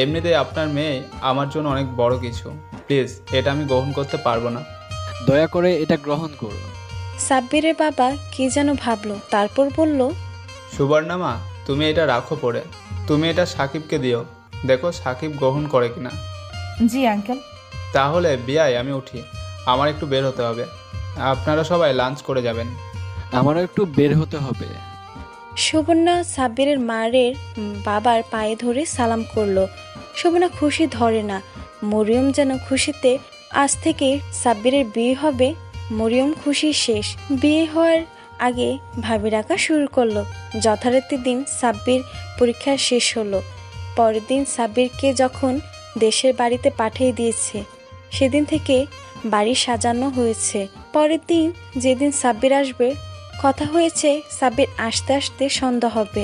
এমনিতেই আপনার মেয়ে আমার জন্য অনেক বড় কিছু, প্লিজ এটা আমি গ্রহণ করতে পারবো না। দয়া করে এটা গ্রহণ করুন। সাব্বিরের বাবা কি যেন ভাবলো, তারপর বলল, সুবর্ণা মা, তুমি এটা রাখো পড়ে, তুমি এটা সাকিবকে দিও, দেখো সাকিব গ্রহণ করে কিনা। জি আঙ্কেল। তাহলে বিয়াই আমি উঠি, আমার একটু বের হতে হবে, আপনারা সবাই লাঞ্চ করে যাবেন। আমারও একটু বের হতে হবে। শোভনা সাব্বিরের মারের বাবার পায়ে ধরে সালাম করলো। শোভনা খুশি ধরে না, মরিয়ম যেন খুশিতে। আজ থেকে সাব্বিরের বিয়ে হবে, মরিয়ম খুশি শেষ। বিয়ে হওয়ার আগে ভাবি রাখা শুরু করলো। যথারীতি দিন সাব্বির পরীক্ষা শেষ হলো। পরের দিন সাব্বিরকে যখন দেশের বাড়িতে পাঠিয়ে দিয়েছে, সেদিন থেকে বাড়ি সাজানো হয়েছে। পরের দিন যেদিন সাব্বির আসবে, কথা হয়েছে সাব্বির আসতে আসতে সন্ধ্যা হবে।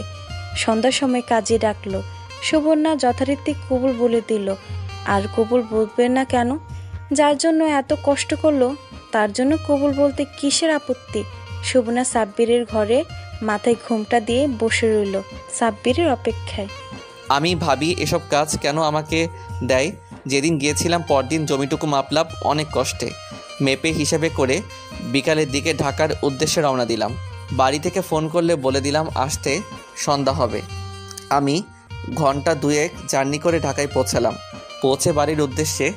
সন্ধ্যার সময় কাজে ডাকলো। সুবর্ণা যথারীতি কবুল বলে দিল। আর কবুল বলবে না কেন? যার জন্য এত কষ্ট করলো তার জন্য কবুল বলতে কিসের আপত্তি? সুবর্ণা সাব্বিরের ঘরে মাথায় ঘুমটা দিয়ে বসে রইল সাব্বিরের অপেক্ষায়। আমি ভাবি এসব কাজ কেন আমাকে দেয়। যেদিন গিয়েছিলাম পরদিন জমিটুকু মাপলাম অনেক কষ্টে, মেপে হিসেবে করে বিকালের দিকে ঢাকার উদ্দেশ্যে রওনা দিলাম। বাড়ি থেকে ফোন করলে বলে দিলাম আসতে সন্ধ্যা হবে। আমি ঘন্টা 2 জার্নি করে ঢাকায় পৌঁছালাম। পৌঁছে বাড়ির উদ্দেশ্যে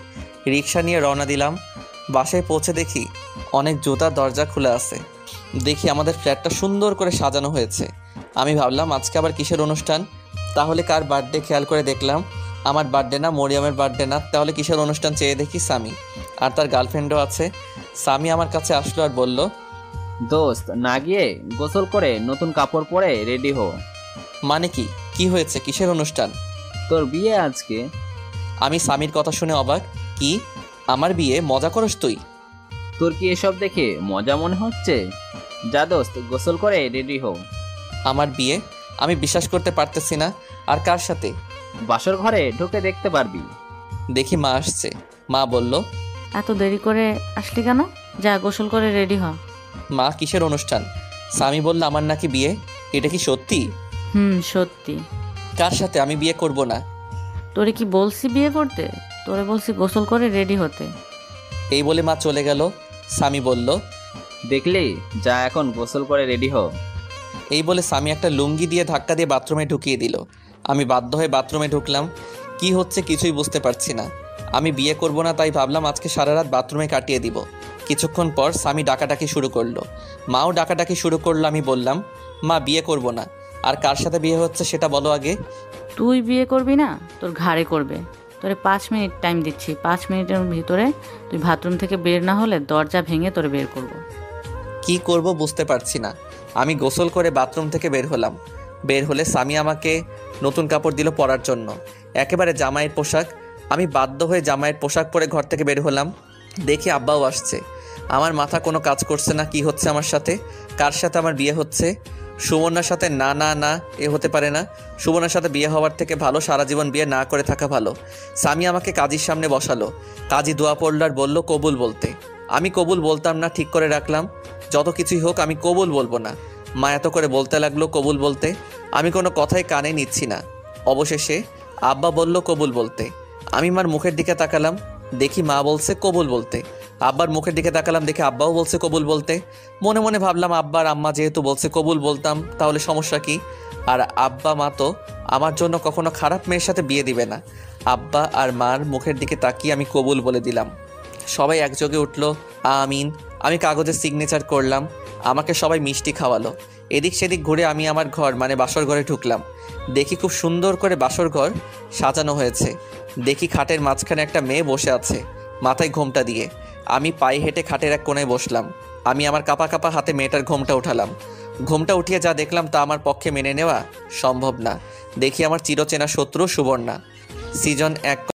রিক্সা নিয়ে রওনা দিলাম। বাসায় পৌঁছে দেখি অনেক জুতা দরজা খুলে আছে। দেখি আমাদের ফ্ল্যাটটা সুন্দর করে সাজানো হয়েছে। আমি ভাবলাম আজকে আবার কিসের অনুষ্ঠান, তাহলে কার বার্থডে খেয়াল করে দেখলাম আমার বার্থডে না, মরিয়মের বার্থডে না, তাহলে কিসের অনুষ্ঠান চেয়ে দেখি সামি আর তার গার্লফ্রেন্ডও আছে। সামি আমার কাছে আসলো আর বলল, দোস্ত না গিয়ে গোসল করে নতুন কাপড় পরে রেডি হো। মানে কি হয়েছে, কিসের অনুষ্ঠান? তোর বিয়ে আজকে। আমি সামির কথা শুনে অবাক। কি, আমার বিয়ে? মজা করস তুই? তোর কি এসব দেখে মজা মনে হচ্ছে? যা দোস্ত গোসল করে রেডি হো। আমার বিয়ে? আমি বিশ্বাস করতে পারতেছি না। আর কার সাথে? বাসর ঘরে ঢুকে দেখতে পারবি। দেখি মা আসছে। মা বলল, এত দেরি করে আসলি কেন? যা গোসল করে রেডি হ। মা কিসের অনুষ্ঠান? সামি বলল আমার নাকি বিয়ে। এটা কি সত্যি? সত্যি। কার সাথে? আমি বিয়ে করব না। তোরে কি বলছি বিয়ে করতে? তোরে বলছি গোসল করে রেডি হতে। এই বলে মা চলে গেল। সামি বলল, দেখলি, যা এখন গোসল করে রেডি হ। এই বলে সামি একটা লুঙ্গি দিয়ে ধাক্কা দিয়ে বাথরুমে ঢুকিয়ে দিল। আমি বাধ্য হয়ে বাথরুমে ঢুকলাম। কি হচ্ছে কিছুই বুঝতে পারছি না। আমি বিয়ে করব না, তাই ভাবলাম আজকে সারা রাত বাথরুমে কাটিয়ে দিব। কিছুক্ষণ পর সামি ডাকাডাকি শুরু করলো, মাও ডাকাডাকি শুরু করলো। আমি বললাম, মা বিয়ে করব না। আর কার সাথে বিয়ে হচ্ছে সেটা বলো আগে। তুই বিয়ে করবি না, তোর ঘাড়ে করবে। তোরে 5 মিনিট টাইম দিচ্ছি। 5 মিনিটের ভিতরে তুই বাথরুম থেকে বের না হলে দরজা ভেঙে তোরে বের করব। কি করব বুঝতে পারছি না। আমি গোসল করে বাথরুম থেকে বের হলাম। বের হলে স্বামী আমাকে নতুন কাপড় দিল পরার জন্য, একেবারে জামাইয়ের পোশাক। আমি বাধ্য হয়ে জামাইয়ের পোশাক পরে ঘর থেকে বের হলাম। দেখি আব্বাও আসছে। আমার মাথা কোনো কাজ করছে না, কি হচ্ছে আমার সাথে, কার সাথে আমার বিয়ে হচ্ছে। সুবর্ণার সাথে না না না, এ হতে পারে না। সুবর্ণার সাথে বিয়ে হওয়ার থেকে ভালো সারা জীবন বিয়ে না করে থাকা ভালো। স্বামী আমাকে কাজীর সামনে বসালো। কাজী দোয়া পড়ল আর বলল কবুল বলতে। আমি কবুল বলতাম না, ঠিক করে রাখলাম, যত কিছুই হোক আমি কবুল বলবো না। মা এত করে বলতে লাগলো কবুল বলতে, আমি কোনো কথাই কানে নিচ্ছি না। অবশেষে আব্বা বলল কবুল বলতে। আমি মার মুখের দিকে তাকালাম, দেখি মা বলছে কবুল বলতে। আব্বার মুখের দিকে তাকালাম, দেখি আব্বাও বলছে কবুল বলতে। মনে মনে ভাবলাম আব্বা আর আম্মা যেহেতু বলছে কবুল বলতাম, তাহলে সমস্যা কি? আর আব্বা মা তো আমার জন্য কখনো খারাপ মেয়ের সাথে বিয়ে দিবে না। আব্বা আর মার মুখের দিকে তাকিয়ে আমি কবুল বলে দিলাম। সবাই একযোগে উঠল আমিন। আমি কাগজে সিগনেচার করলাম। আমাকে সবাই মিষ্টি খাওয়ালো। এদিক সেদিক ঘুরে আমি আমার ঘর মানে বাসর ঘরে ঢুকলাম। দেখি খুব সুন্দর করে বাসর ঘর সাজানো হয়েছে। দেখি খাটের মাঝখানে একটা মেয়ে বসে আছে, মাথায় ঘোমটা দিয়ে। আমি পায়ে হেঁটে খাটের এক কোণায় বসলাম। আমি আমার কাপা কাপা হাতে মেয়েটার ঘোমটা উঠালাম। ঘোমটা উঠিয়ে যা দেখলাম তা আমার পক্ষে মেনে নেওয়া সম্ভব না। দেখি আমার চিরচেনা শত্রু সুবর্ণা। সিজন 1।